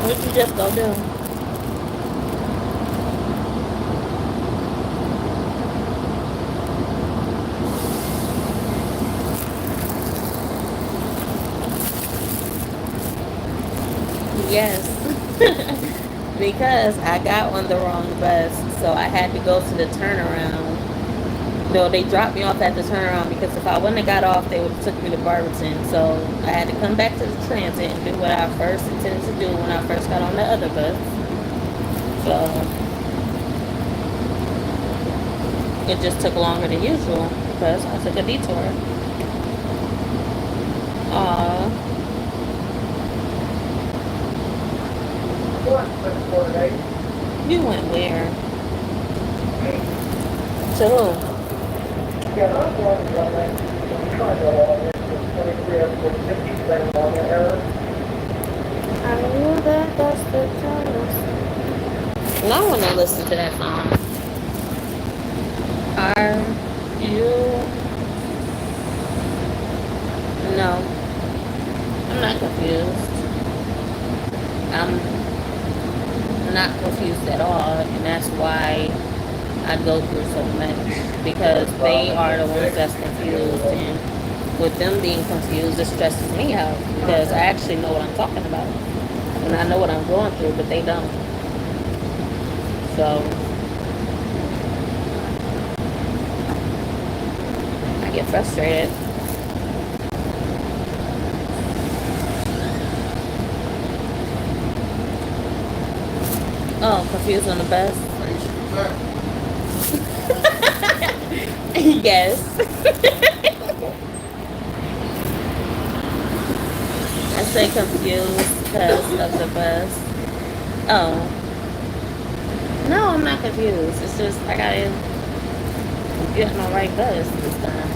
Speaker 1: What you just gonna do? Yes. Because I got on the wrong bus, so I had to go to the turnaround. No, they dropped me off at the turnaround because if I wouldn't have got off, they would have took me to Barberton. So I had to come back to the transit and do what I first intended to do when I first got on the other bus. So it just took longer than usual because I took a detour. Aw. You went where? To who? I knew that's the jealous. Now I want to listen to that song. Are you? No. I'm not confused. I'm not confused at all, and that's why I go through so much, because they are the ones that's confused, and with them being confused, it stresses me out because I actually know what I'm talking about, and I know what I'm going through, but they don't. So I get frustrated. Oh, confused on the bus? Yes. I say confused because of the bus. Oh. No, I'm not confused. It's just I gotta get on the right bus this time.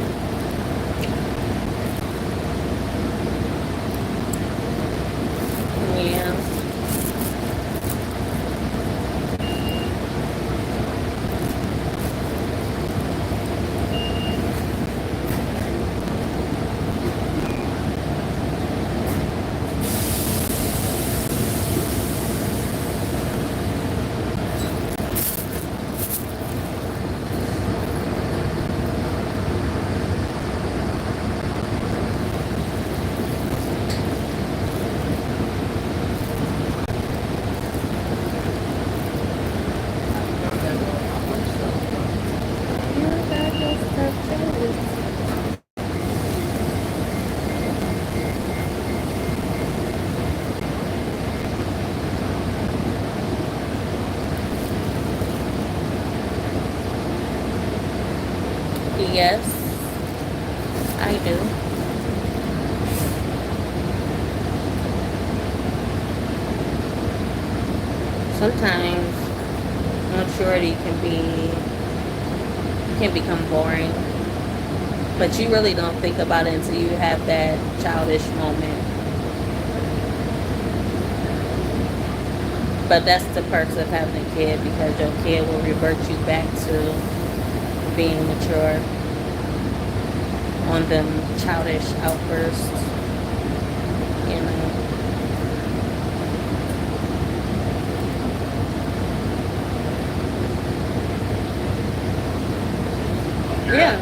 Speaker 1: Yes, I do. Sometimes maturity can become boring, but you really don't think about it until you have that childish moment. But that's the perks of having a kid, because your kid will revert you back to being mature on them childish outbursts, you know. Yeah.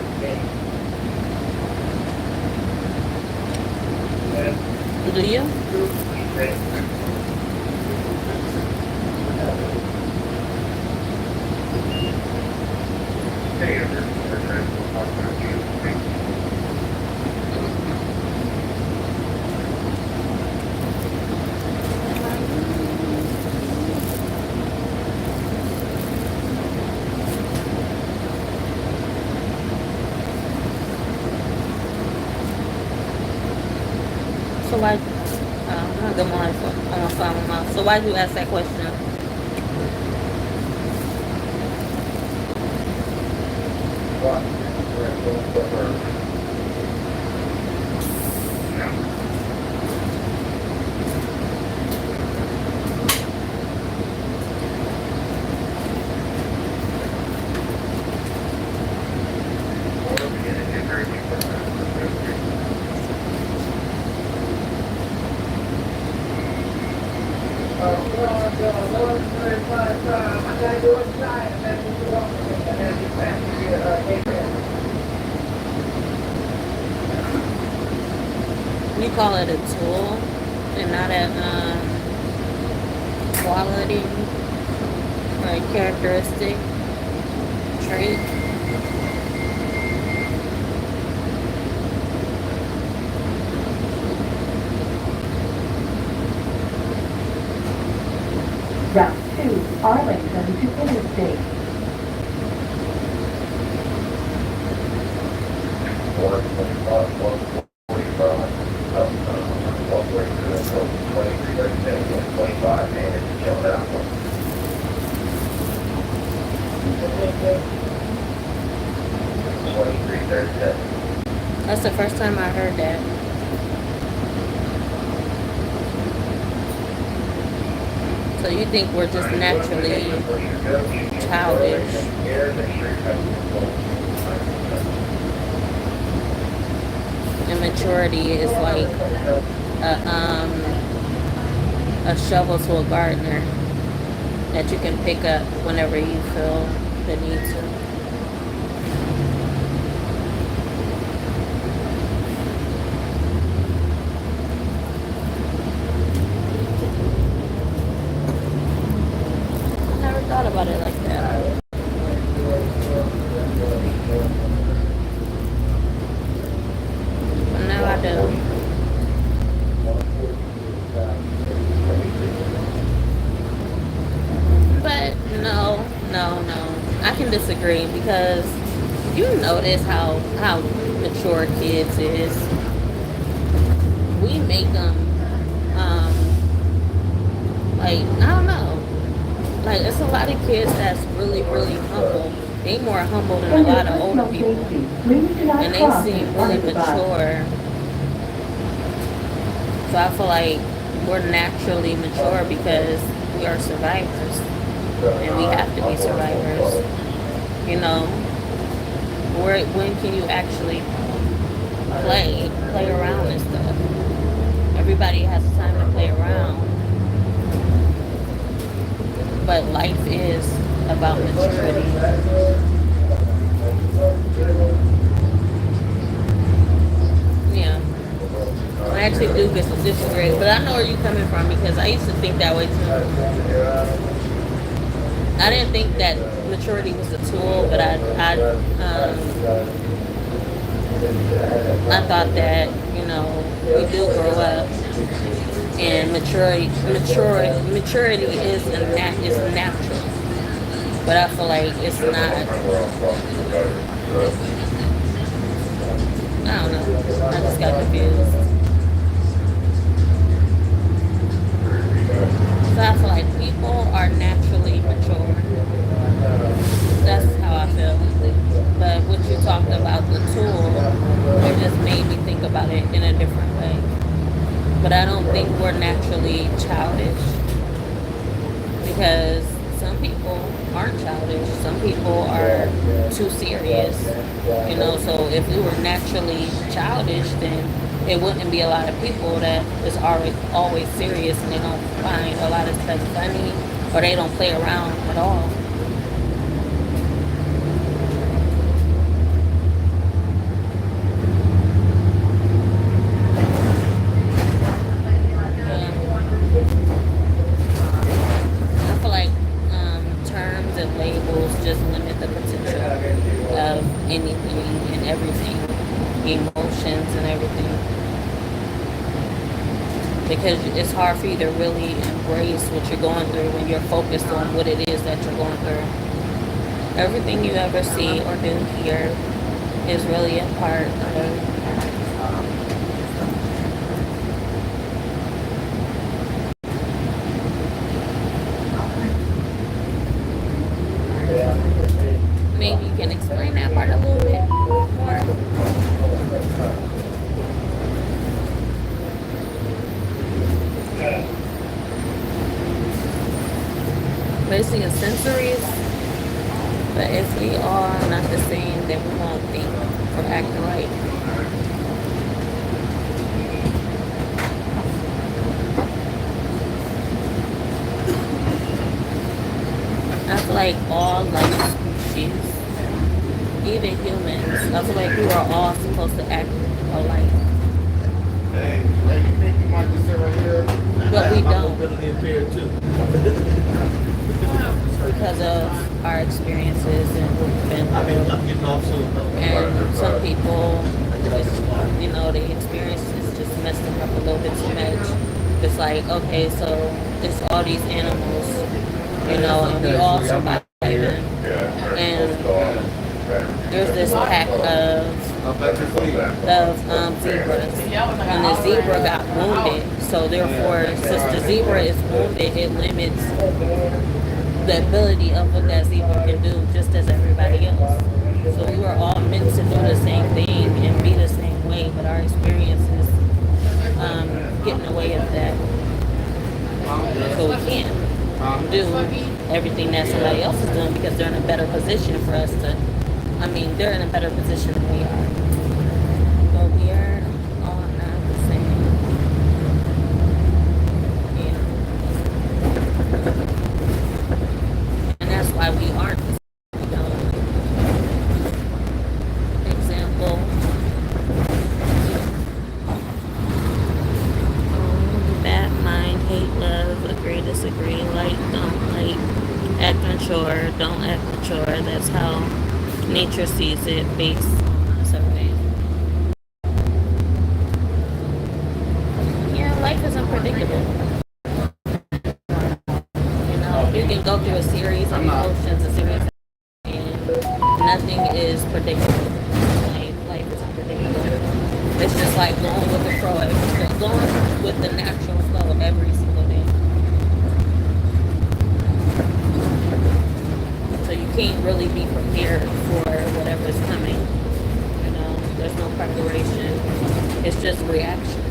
Speaker 1: Do you? So why? Good morning. On my phone. So why did you ask that question? You call it a tool and not a quality or a characteristic trait.
Speaker 5: Route 2, Arlington to Interstate.
Speaker 1: That's the first time I heard that. So you think we're just naturally childish? And maturity is like a shovel to a gardener that you can pick up whenever you feel the need to. Never thought about it like that. But now I do. But no. I can disagree, because you notice how mature kids is. We make them like, I don't know. Like, it's a lot of kids that's really, really humble. They more humble than a lot of older people. And they seem really mature. So I feel like we're naturally mature because we are survivors. And we have to be survivors. You know? When can you actually play around and stuff? Everybody has time to play around. But life is about maturity. Yeah. I actually do disagree, but I know where you're coming from, because I used to think that way too. I didn't think that maturity was a tool, but I thought that, you know, we do grow up, and maturity is natural, but I feel like it's not. I don't know. I just got confused. So I feel like people are naturally mature. That's how I feel. But what you talked about, the tool, it just made me think about it in a different way. But I don't think we're naturally childish, because some people aren't childish. Some people are too serious. You know, so if we were naturally childish, then it wouldn't be a lot of people that is always serious and they don't find a lot of stuff funny, or they don't play around at all. I feel like terms and labels just limit the potential of anything and everything, emotions and everything. Because it's hard for you to really embrace what you're going through when you're focused on what it is that you're going through. Everything you ever see or do here is really a part of maybe you can explain that part a little bit more. Basically, it's sensories. But if we are not the same, then we won't think or act right. I feel like all life species, even humans, I feel like we are all supposed to act alike.
Speaker 4: Hey, you think you might just sit right here?
Speaker 1: But we don't.
Speaker 3: Mobility impaired too.
Speaker 1: Because of our experiences and what we've been
Speaker 3: I mean,
Speaker 1: through.
Speaker 3: I'm getting off soon.
Speaker 1: And some people, just, you know, the experiences just mess them up a little bit too much. It's like, okay, so it's all these animals, you know, and we all survive. And there's this pack of zebras, and the zebra got wounded. So therefore, since the zebra is wounded, it limits the ability of what that zebra can do, just as everybody else. So we were all meant to do the same thing and be the same way, but our experiences get in the way of that. So we can't do everything that somebody else is doing because they're in a better position for us to. I mean, they're in a better position than we are. But we are all not the same. Yeah. And that's why we aren't the same. You know? Example. Bad mind, hate, love, agree, disagree, like, don't like, act mature, don't act mature. That's how nature sees it based on a survey. Yeah, life is unpredictable. You know, you can go through a series of emotions, a series of, and nothing is predictable. Life is unpredictable. It's just like going with the flow, going with the natural flow every single day. So you can't really be prepared for whatever's coming. You know, there's no preparation. It's just reaction.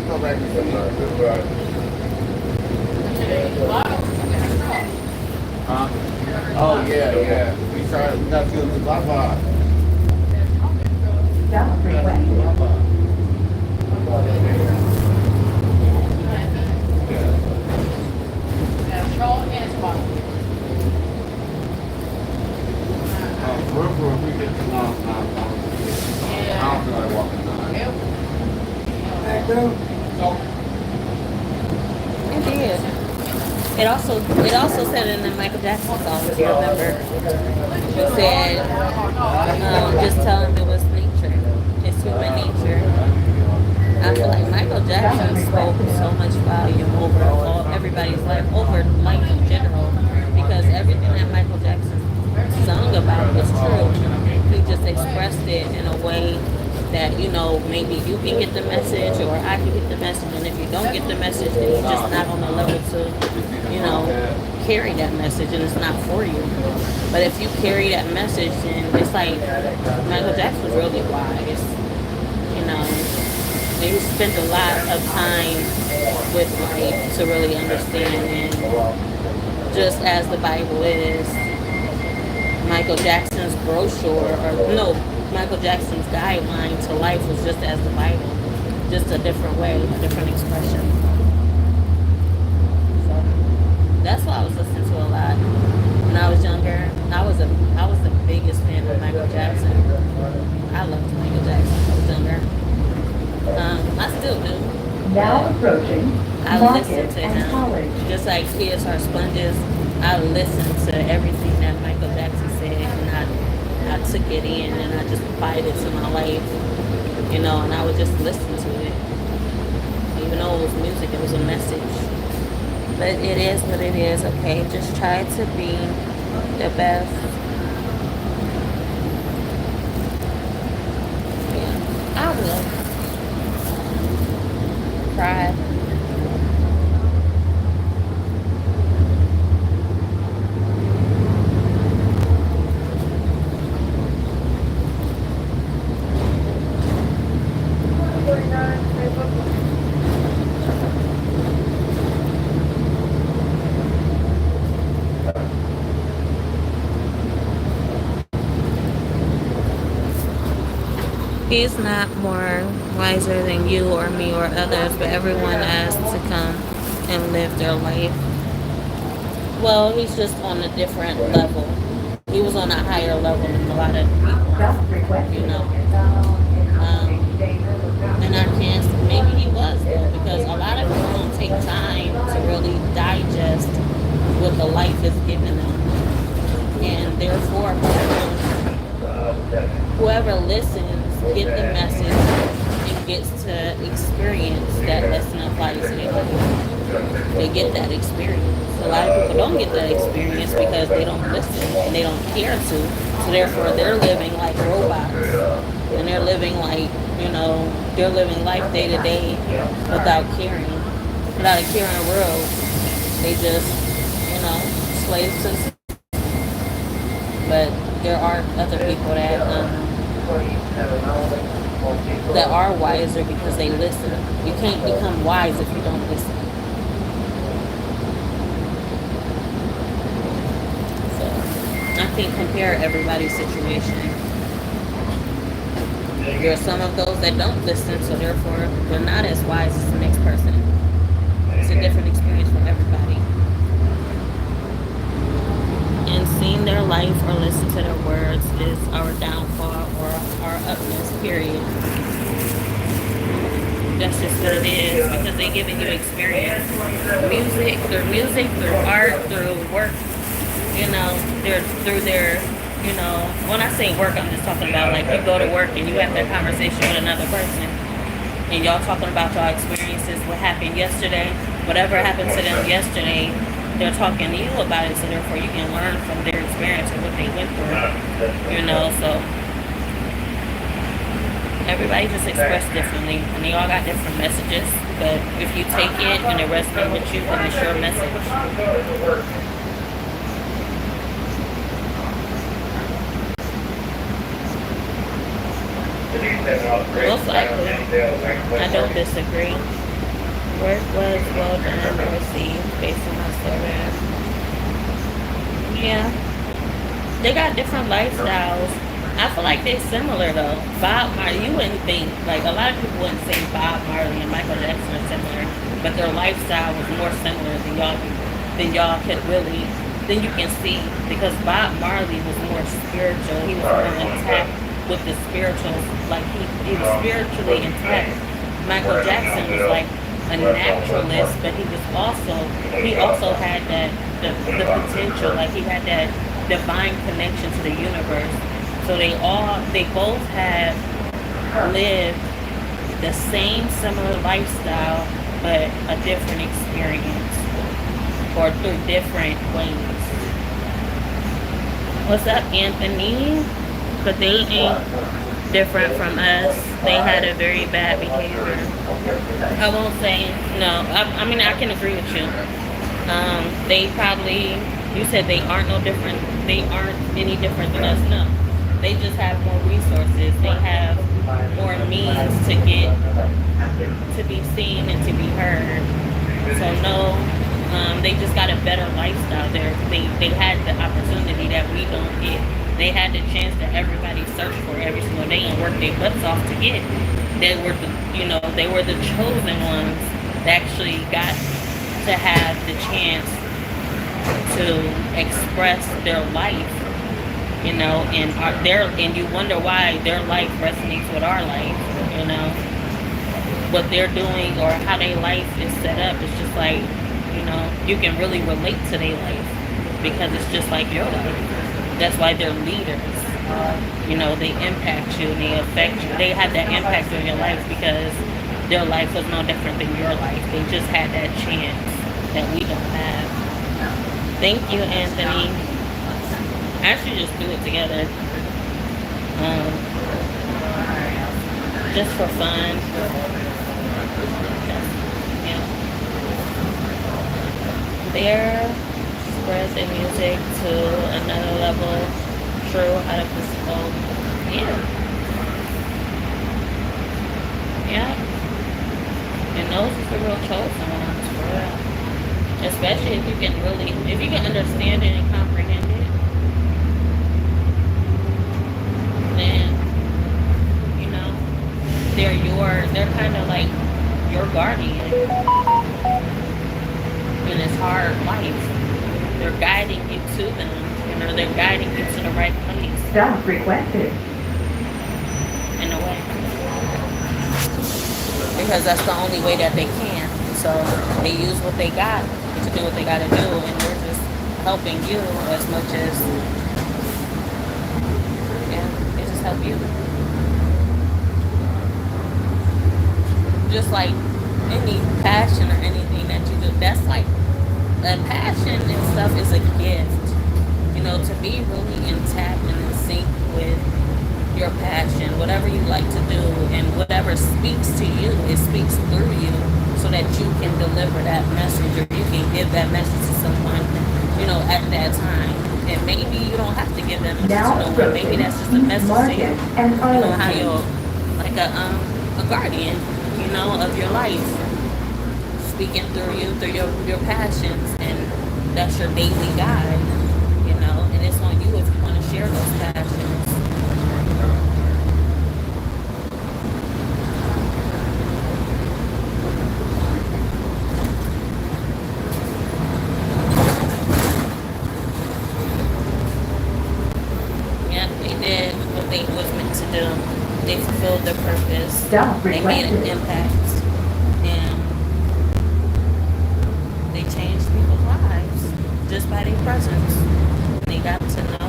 Speaker 4: Go back to some Oh yeah. We got to do the bye-bye.
Speaker 5: Stop freeway.
Speaker 3: We get too long. I don't feel like walking down.
Speaker 1: It did. It also said in the Michael Jackson song, if you remember, it said, just tell him it was nature. It's human nature. I feel like Michael Jackson spoke so much volume over everybody's life, over life in general, because everything that Michael Jackson sung about is true. He just expressed it in a way that, you know, maybe you can get the message or I can get the message, and if you don't get the message, then you're just not on the level to, you know, carry that message, and it's not for you. But if you carry that message, then it's like Michael Jackson was really wise, you know. He spent a lot of time with life to really understand, and just as the Bible is, Michael Jackson's brochure, or no, Michael Jackson's guideline to life was just as the Bible, just a different way, a different expression. So that's why I was listening to a lot when I was younger. I was the biggest fan of Michael Jackson. I loved Michael Jackson when I was younger. I still do.
Speaker 5: Now approaching
Speaker 1: I
Speaker 5: Market
Speaker 1: listen to
Speaker 5: and
Speaker 1: him,
Speaker 5: College.
Speaker 1: just like kids are sponges. I listened to everything that Michael Jackson said, and I took it in, and I just applied it to my life, you know, and I would just listen to it. Even though it was music, it was a message. But it is what it is, okay? Just try to be the best. Yeah, I will. Cry. He's not more wiser than you or me or others, but everyone has to come and live their life. Well, he's just on a different level. He was on a higher level than a lot of people, you know. And I can't, maybe he was though, because a lot of people don't take time to really digest what the life is giving them. And therefore, whoever listens get the message and gets to experience that lesson of life in their life. They get that experience. A lot of people don't get that experience because they don't listen and they don't care to. So therefore they're living like robots. And they're living like, you know, they're living life day to day without caring. Without a care in the world. They just, you know, slaves to. But there are other people that are wiser because they listen. You can't become wise if you don't listen. So I think compare everybody's situation. There are some of those that don't listen, so therefore they're not as wise as the next person. It's a different experience for everybody. And seeing their life or listen to their words is our downfall or our uplift, period. That's just what it is, because they're giving you experience. Music, through art, through work, you know, they're through their, you know, when I say work, I'm just talking about like you go to work and you have that conversation with another person and y'all talking about y'all experiences, what happened yesterday, whatever happened to them yesterday, they're talking to you about it, so therefore you can learn from their experience and what they went through, you know. So everybody just expressed differently, and they all got different messages, but if you take it and it resonates with you, then it's your message. Most likely, I don't disagree. Work was well done and received based on my service. Yeah. They got different lifestyles. I feel like they're similar though. Bob Marley, you wouldn't think, like a lot of people wouldn't say Bob Marley and Michael Jackson are similar, but their lifestyle was more similar than y'all could really, than you can see, because Bob Marley was more spiritual. He was more intact with the spiritual, like he was spiritually intact. Michael Jackson was like a naturalist, but he also had that the potential, like he had that divine connection to the universe. So they both have lived the same similar lifestyle, but a different experience, or through different ways. What's up, Anthony? But they ain't different from us. They had a very bad behavior. I won't say no. I mean, I can agree with you. They probably, you said they aren't no different. They aren't any different than us. No, they just have more resources. They have more means to get to be seen and to be heard. So no, they just got a better lifestyle there. They had the opportunity that we don't get. They had the chance that everybody searched for every single day and worked their butts off to get. They were they were the chosen ones that actually got to have the chance to express their life, and you wonder why their life resonates with our life, what they're doing or how their life is set up. It's just like, you can really relate to their life because it's just like your life. That's why they're leaders. They impact you and they affect you. They have that impact on your life because their life was no different than your life. They just had that chance that we don't have. Thank you, Anthony. Actually, just do it together. Just for fun. There, spread the music to another level. True, out of this whole. Yeah. And those are the real chosen ones, for real. Especially if you can understand it and comprehend it, then, they're kind of like your guardian in this hard life. They're guiding you to them, they're guiding you to the right place.
Speaker 5: Stop requested.
Speaker 1: In a way. Because that's the only way that they can. So they use what they got to do what they got to do, and they're just helping you as much as, they just help you. Just like any passion or anything that you do, that's like, a passion and stuff is a gift. To be really intact and in sync with your passion, whatever you like to do, and whatever speaks to you, it speaks through you, so that you can deliver that message, or you can give that message to someone, at that time. And maybe you don't have to give that message to no one. Maybe that's just a message to you. How you're like a guardian, of your life, speaking through you, through your passions, and that's your daily guide, and it's on you if you want to share those passions. Yeah, they did what they was meant to do. They fulfilled their purpose. They made an impact. And they changed people's lives just by their presence. They got to know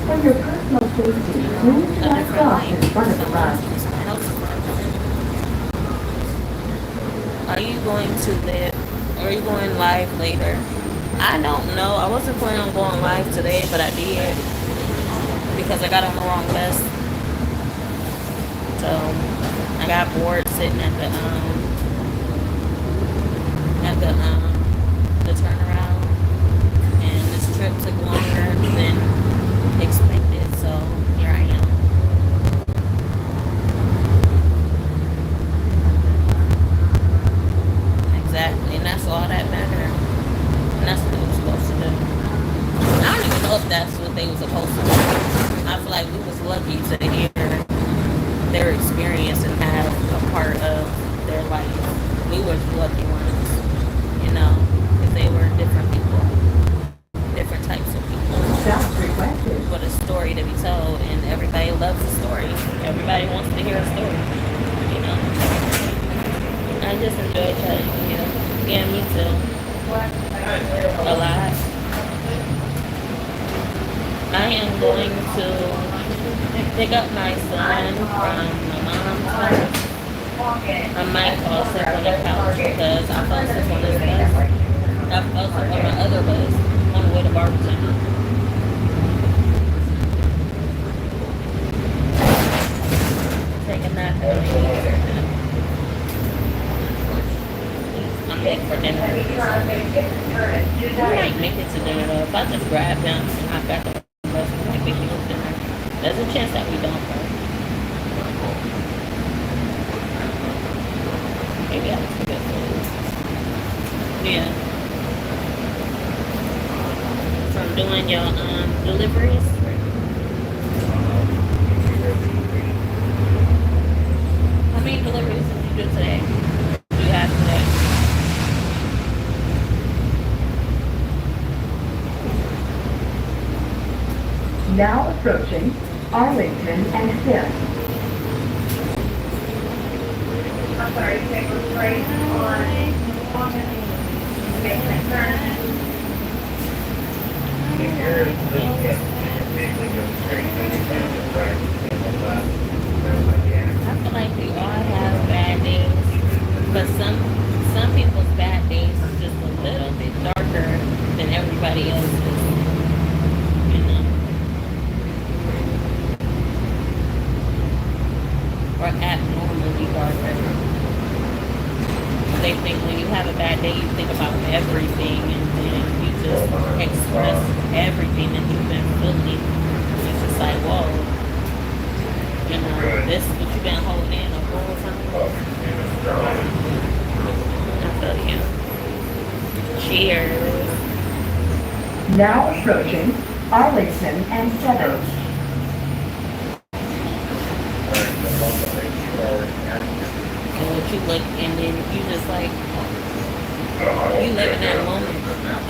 Speaker 5: For your personal safety, please back off in front of the bus.
Speaker 1: Are you going to live? Or are you going live later? I don't know. I wasn't planning on going live today, but I did because I got on the wrong bus. So I got bored sitting at the turnaround, and this trip took longer than expected. So here I am. Exactly, and that's all that mattered. And that's what they were supposed to do. I don't even know if that's what they were supposed to do. I feel like we was lucky to hear their experience and have a part of their life. We were the lucky ones, because they were different people, different types of people, with a story to be told, and everybody loves a story. Everybody wants to hear a story, I just enjoy telling you. Yeah, me too. A lot. I am going to pick up my son from my mom's house. I might fall asleep on the couch because I fell asleep on this bus. I fell asleep on my other bus on the way to Barberton. after I eat. I'm late for dinner. I might make it to dinner though. If I just grab them and hop back on the bus, we might make it to dinner. There's a chance that we don't though. Maybe I'll forget food. Yeah. From doing your deliveries. How many deliveries did you do today? Do you have today?
Speaker 5: Now approaching Arlington and 5th.
Speaker 6: I'm sorry, take a break on
Speaker 1: I feel like we all have bad days, but some people's bad days is just a little bit darker than everybody else's. You know, or abnormally darker. They think when you have a bad day, you think about everything, and then you just express everything that you've been feeling. It's just like, whoa, you know, this is what you've been holding in or going something. I feel you. Cheers.
Speaker 5: Now approaching Arlington and 7th.
Speaker 1: And what you look, and then you just like, you live in that moment.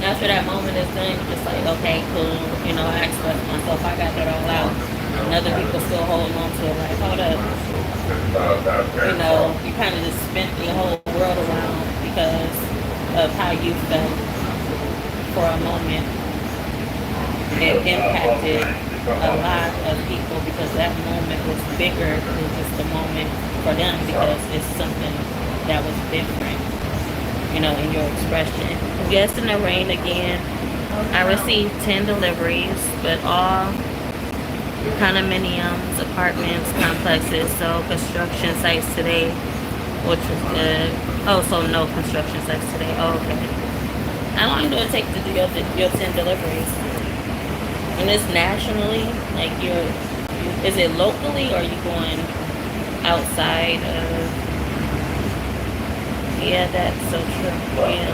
Speaker 1: After that moment is done, you're just like, okay, cool. You know, I expressed myself. I got that all out. And other people still holding on to it. Like, hold up. You know, you kind of just spent your whole world around because of how you felt for a moment. It impacted a lot of people because that moment was bigger than just a moment for them because it's something that was different, you know, in your expression. Guest in the rain again. I received 10 deliveries, but all condominiums, apartments, complexes, so construction sites today, which was good. Oh, so no construction sites today. Oh, okay. How long do it take to do your 10 deliveries? And it's nationally, like is it locally or are you going outside of? Yeah, that's so true. Yeah.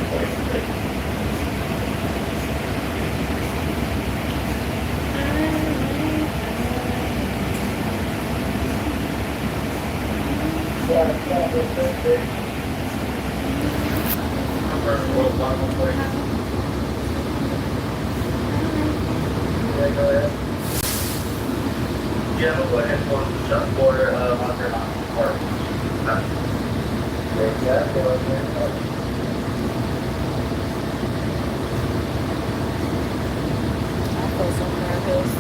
Speaker 3: Go ahead. Yeah, we'll go ahead and go for Walker Park. Yeah, go ahead.
Speaker 1: I feel so nervous.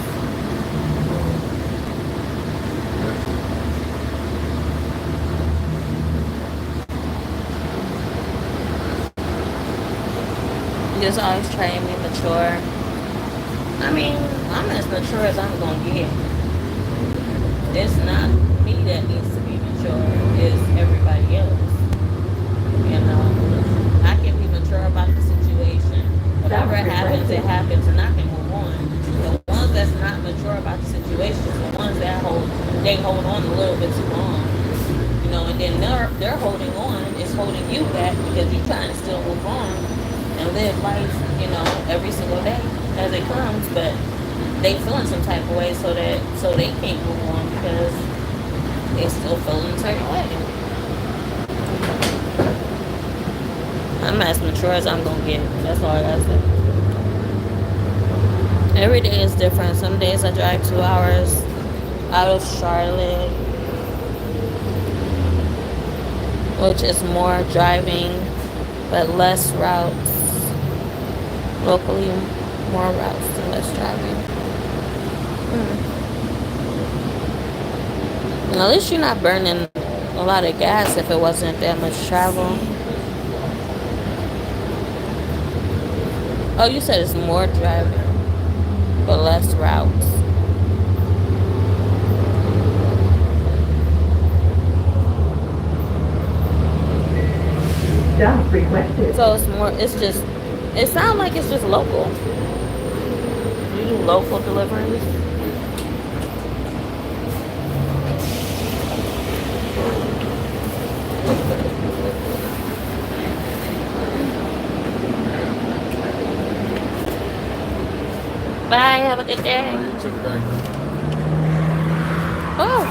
Speaker 1: Just always trying to be mature. I mean, I'm as mature as I'm gonna get. It's not me that needs to be mature, it's everybody else. You know, I can be mature about the situation. Whatever happens, it happens, and I can move on. The ones that's not mature about the situation, the ones that hold on a little bit too long. You know, and then they're holding on, it's holding you back because you're trying to still move on and live life, you know, every single day as it comes, but they feeling some type of way so they can't move on because they still feeling a certain way. I'm as mature as I'm gonna get. That's all I gotta say. Every day is different. Some days I drive 2 hours out of Charlotte, which is more driving but less routes. Locally, more routes than less driving. At least you're not burning a lot of gas if it wasn't that much travel. Oh, you said it's more driving, but less routes. So it's more. It's just. It sounds like it's just local. You do local deliveries. Bye. Have a good day. Oh,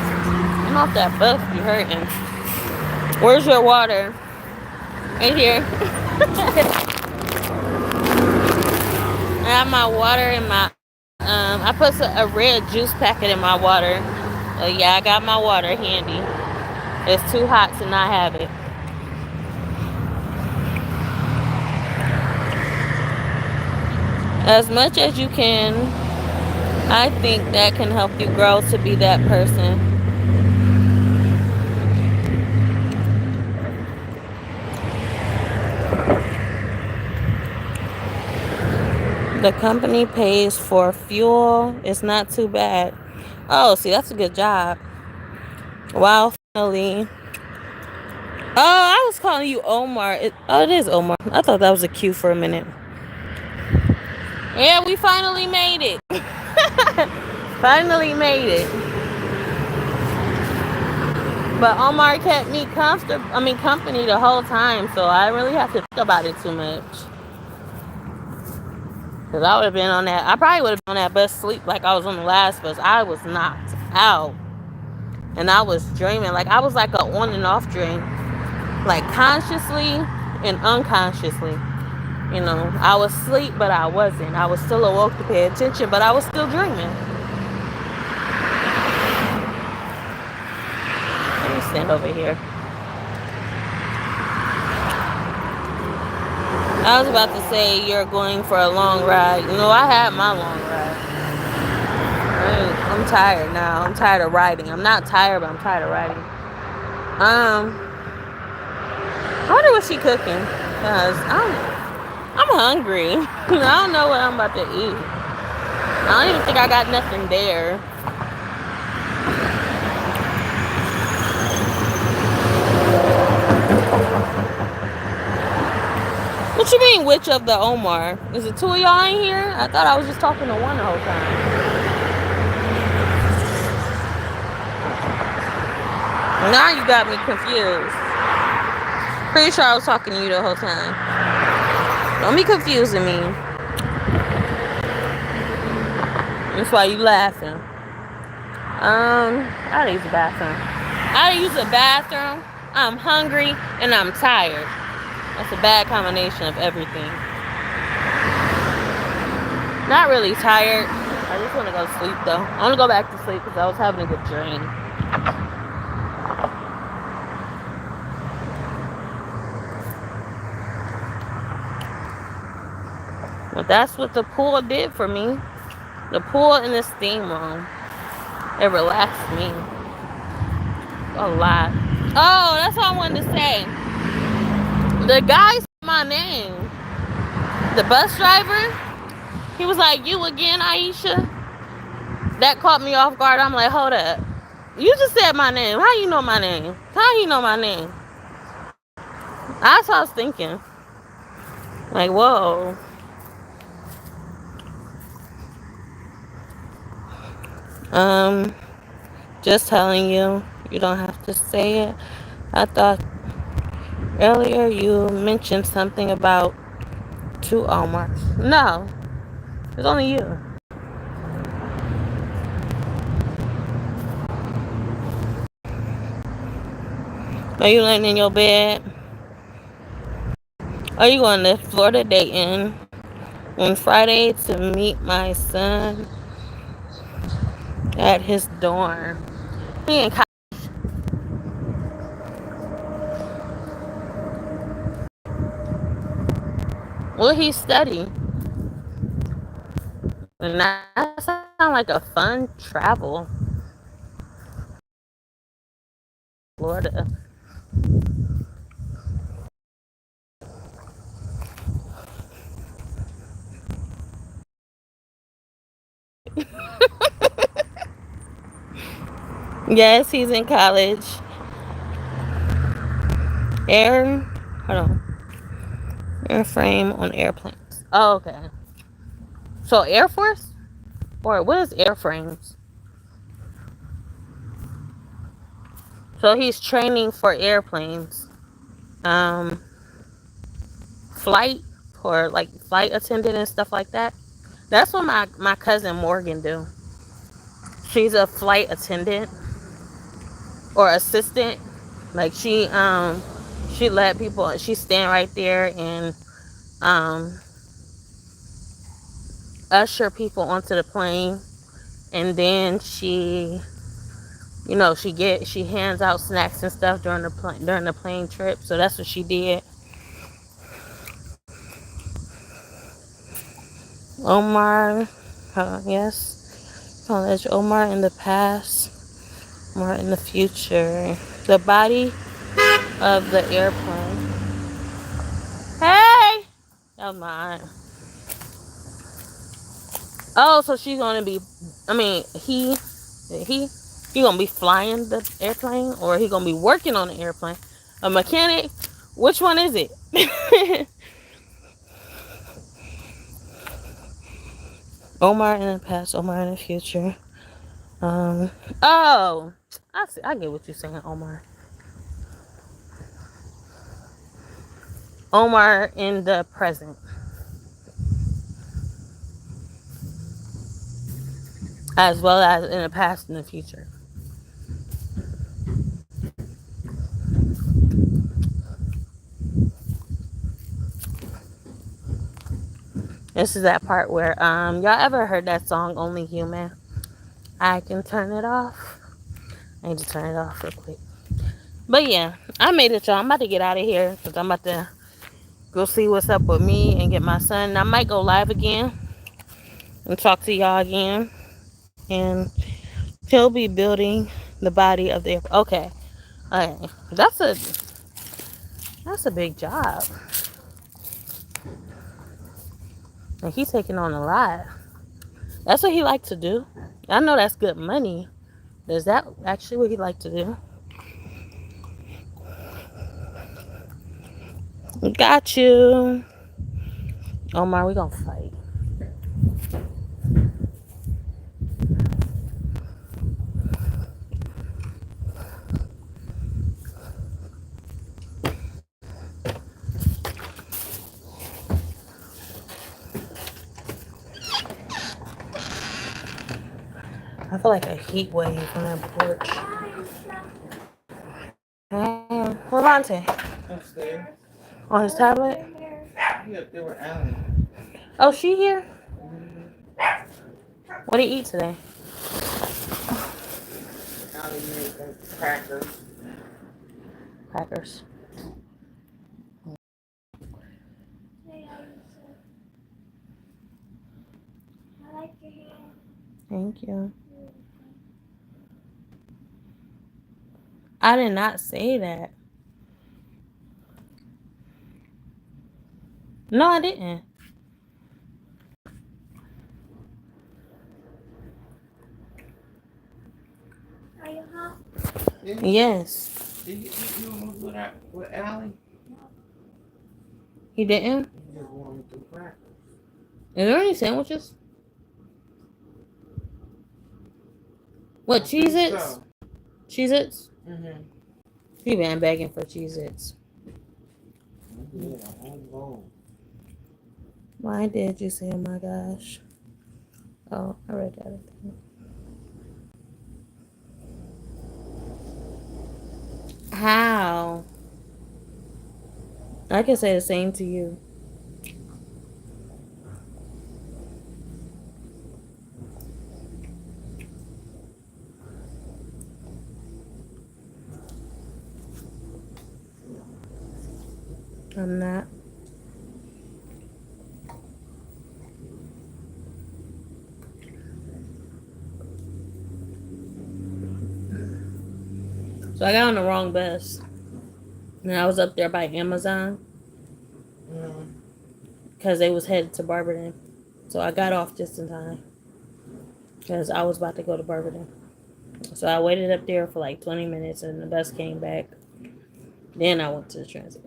Speaker 1: I'm off that bus. You hurting? Where's your water? Right here. I have my water in my. I put a red juice packet in my water. So yeah, I got my water handy. It's too hot to not have it. As much as you can, I think that can help you grow to be that person. The company pays for fuel. It's not too bad. Oh, see, that's a good job. Wow, finally. Oh, I was calling you Omar. It is Omar. I thought that was a Q for a minute. Yeah, we finally made it. Finally made it. But Omar kept me company the whole time, so I really have to think about it too much. Because I would have been on that. I probably would have been on that bus sleep like I was on the last bus. I was knocked out. And I was dreaming. Like, I was like a on and off dream. Like, consciously and unconsciously. You know, I was asleep, but I wasn't. I was still awoke to pay attention, but I was still dreaming. Let me stand over here. I was about to say you're going for a long ride. You know, I had my long ride. I'm tired now. I'm tired of riding. I'm not tired, but I'm tired of riding. I wonder what she cooking. Cause I'm hungry. I don't know what I'm about to eat. I don't even think I got nothing there. What you mean, which of the Omar? Is it two of y'all in here? I thought I was just talking to one the whole time. Now you got me confused. Pretty sure I was talking to you the whole time. Don't be confusing me. That's why you laughing. I gotta use the bathroom. I gotta use the bathroom. I'm hungry and I'm tired. That's a bad combination of everything. Not really tired. I just want to go to sleep though. I want to go back to sleep because I was having a good dream. But that's what the pool did for me. The pool and the steam room. It relaxed me a lot. Oh, that's all I wanted to say. The guy said my name. The bus driver, he was like, "You again, Aisha?" That caught me off guard. I'm like, hold up. You just said my name. How you know my name? How you know my name? That's what I was thinking. Like, whoa. Just telling you, you don't have to say it. I thought earlier you mentioned something about two Omars. No, it's only you. Are you laying in your bed? Are you going to Florida dating on Friday to meet my son at his dorm? He in college. What he study? And that sounds like a fun travel. Florida. Yes, he's in college. Aaron, hold on. Airframe on airplanes. Oh, okay. So Air Force? Or what is airframes? So he's training for airplanes. Um, Flight or like flight attendant and stuff like that. That's what my cousin Morgan do. She's a flight attendant or assistant. Like she let people, she stand right there and um usher people onto the plane, and then she hands out snacks and stuff during the plane trip. So that's what she did. Omar, yes, college. Omar in the past, Omar in the future. The body of the airplane. Hey, that was my aunt. Oh, so she's gonna be. I mean, he gonna be flying the airplane, or he gonna be working on the airplane? A mechanic? Which one is it? Omar in the past, Omar in the future. Oh, I see. I get what you're saying, Omar. Omar in the present, as well as in the past and the future. This is that part where y'all ever heard that song "Only Human"? I can turn it off. I need to turn it off real quick. But yeah, I made it, y'all. I'm about to get out of here because I'm about to go see what's up with me and get my son. I might go live again and talk to y'all again. And he'll be building the body of the. Okay, that's a big job. And he's taking on a lot. That's what he likes to do. I know that's good money. Is that actually what he likes to do? Got you. Omar, we gonna fight. I feel like a heat wave on that porch. Where Monte?
Speaker 4: Upstairs.
Speaker 1: On his tablet?
Speaker 4: Yeah, they were Alan.
Speaker 1: Oh, she here? What did he eat today?
Speaker 4: Alan made some crackers.
Speaker 1: Crackers.
Speaker 6: I like your hair.
Speaker 1: Thank you. I did not say that. No, I didn't.
Speaker 6: Are you hot?
Speaker 1: Yes.
Speaker 4: Did you eat yours with Alan?
Speaker 1: He didn't?
Speaker 4: He just wanted some crackers.
Speaker 1: Is there any sandwiches? What, Cheez-Its?
Speaker 4: So.
Speaker 1: Cheez-Its?
Speaker 4: Mm-hmm.
Speaker 1: He been begging for Cheez-Its.
Speaker 4: Yeah, I'm going.
Speaker 1: Why did you say, oh my gosh? Oh, I read that. How? I can say the same to you. I'm not. So I got on the wrong bus. And I was up there by Amazon. Because they was headed to Barberton. So I got off just in time. Because I was about to go to Barberton. So I waited up there for like 20 minutes and the bus came back. Then I went to the transit.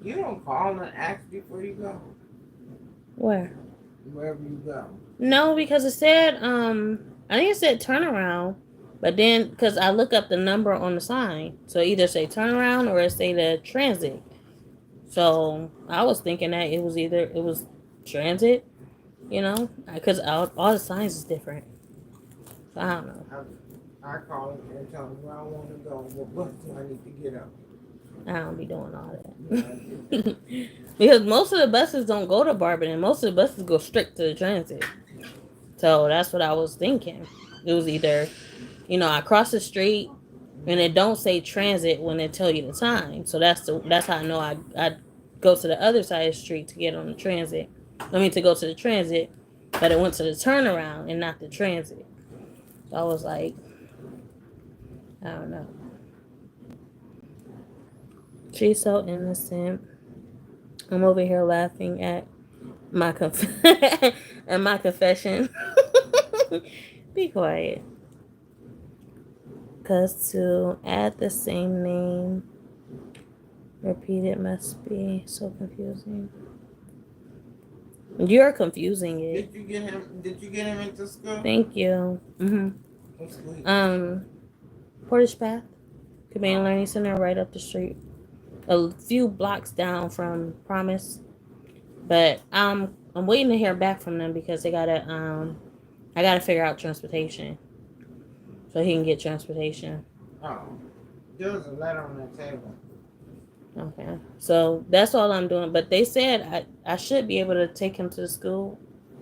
Speaker 7: You don't call and ask before you go.
Speaker 1: Where?
Speaker 7: Wherever you go.
Speaker 1: No, because it said, I think it said turnaround. But then, because I look up the number on the sign. So either say turnaround or it say the transit. So I was thinking that it was transit, you know, because all the signs is different. So I don't know.
Speaker 7: I call them and tell them where I want to go. What bus do I need to get up?
Speaker 1: I don't be doing all that. Because most of the buses don't go to Barberton. Most of the buses go straight to the transit. So that's what I was thinking. It was either, you know, I cross the street and it don't say transit when they tell you the time. So that's how I know I go to the other side of the street to get on the transit. To go to the transit, but it went to the turnaround and not the transit. So I was like, I don't know. She's so innocent. I'm over here laughing at my at my confession. Be quiet. Because to add the same name, repeated must be so confusing. You're confusing it.
Speaker 7: Did you get him into school?
Speaker 1: Thank you.
Speaker 7: What school?
Speaker 1: Portage Path, Community Learning Center, right up the street. A few blocks down from Promise. But I'm waiting to hear back from them because they gotta I gotta figure out transportation. So he can get transportation.
Speaker 7: Oh. There was a letter on that table.
Speaker 1: Okay. So that's all I'm doing. But they said I should be able to take him to the school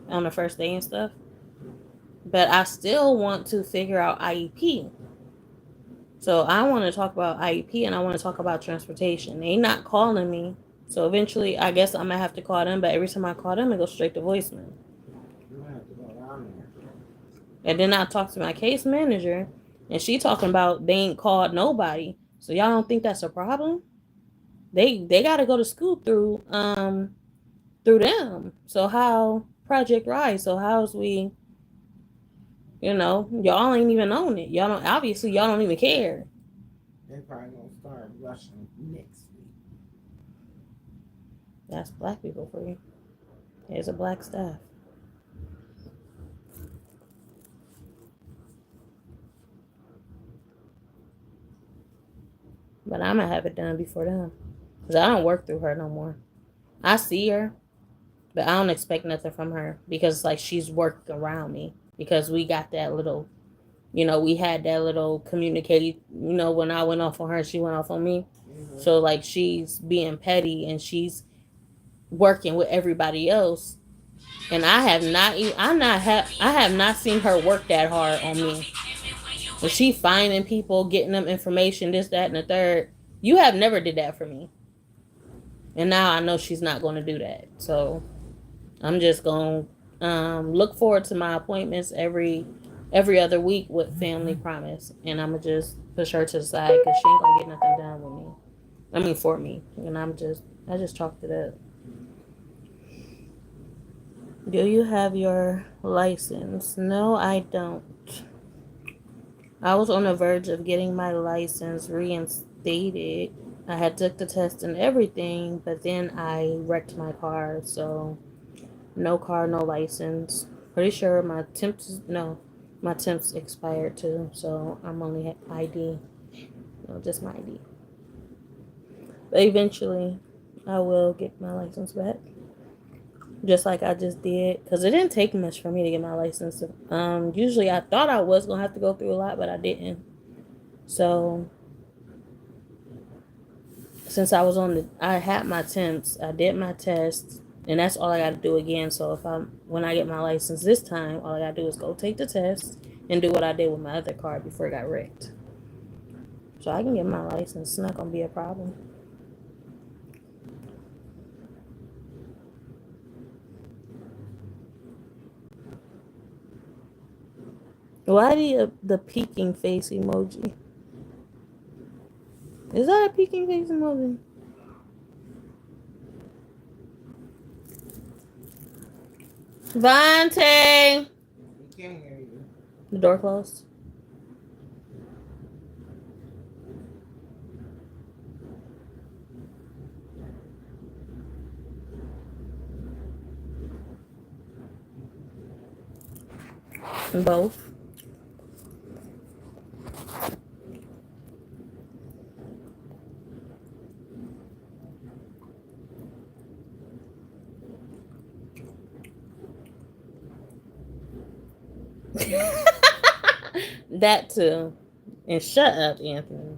Speaker 1: on the first day and stuff. But I still want to figure out IEP. So I want to talk about IEP and I want to talk about transportation. They not calling me. So eventually I guess I'm gonna have to call them, but every time I call them it goes straight to voicemail.
Speaker 7: You have to go down there.
Speaker 1: And then I talked to my case manager and she talking about they ain't called nobody. So y'all don't think that's a problem? They gotta go to school through them. So how Project Rise? So how's we, you know, y'all ain't even on it. Y'all don't even care.
Speaker 7: They probably gonna start rushing next week.
Speaker 1: That's black people for you. There's a black staff. But I'm gonna have it done before them. Because I don't work through her no more. I see her, but I don't expect nothing from her. Because, like, she's working around me. Because we got that little, you know, we had that little communicate. You know, when I went off on her, she went off on me. Mm-hmm. So, like, she's being petty and she's working with everybody else. And I have not seen her work that hard on me. But she finding people, getting them information, this, that, and the third. You have never did that for me. And now I know she's not going to do that. So I'm just going to look forward to my appointments every other week with Family Promise. And I'm going to just push her to the side because she ain't going to get nothing done with me. I mean, for me. And I just chalked it up. Do you have your license? No, I don't. I was on the verge of getting my license reinstated. I had took the test and everything, but then I wrecked my car, so no car, no license. Pretty sure my temps expired too, so I'm only ID. No, just my ID. But eventually, I will get my license back. Just like I just did, because it didn't take much for me to get my license. Usually I thought I was going to have to go through a lot, but I didn't. So, since I had my temps, I did my test, and that's all I got to do again. So, when I get my license this time, all I got to do is go take the test and do what I did with my other car before it got wrecked. So, I can get my license. It's not going to be a problem. Why the peeking face emoji? Is that a peeking face emoji? Vontae!
Speaker 7: We can't hear you.
Speaker 1: The door closed. Both. That too. And shut up, Anthony.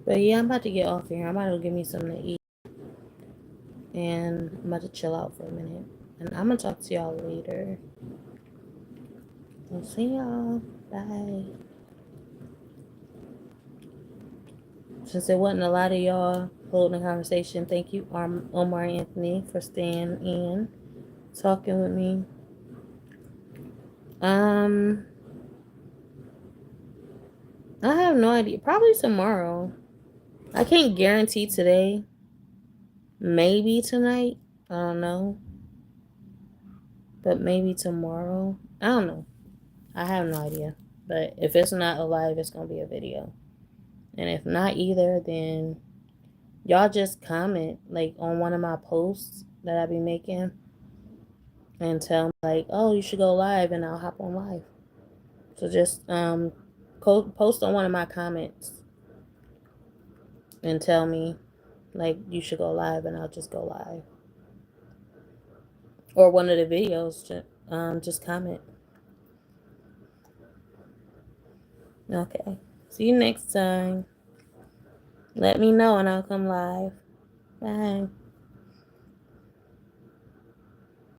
Speaker 1: But yeah, I'm about to get off here. I'm about to give me something to eat. And I'm about to chill out for a minute. And I'm going to talk to y'all later. I'll see y'all. Bye. Since there wasn't a lot of y'all holding a conversation, thank you, Omar Anthony, for staying in, talking with me. I have no idea. Probably tomorrow. I can't guarantee today. Maybe tonight. I don't know. But maybe tomorrow. I don't know. I have no idea. But if it's not a live, it's going to be a video. And if not either, then y'all just comment like on one of my posts that I be making and tell me like, oh, you should go live, and I'll hop on live. So just post on one of my comments and tell me like you should go live, and I'll just go live. Or one of the videos, just comment. Okay. See you next time. Let me know and I'll come live. Bye.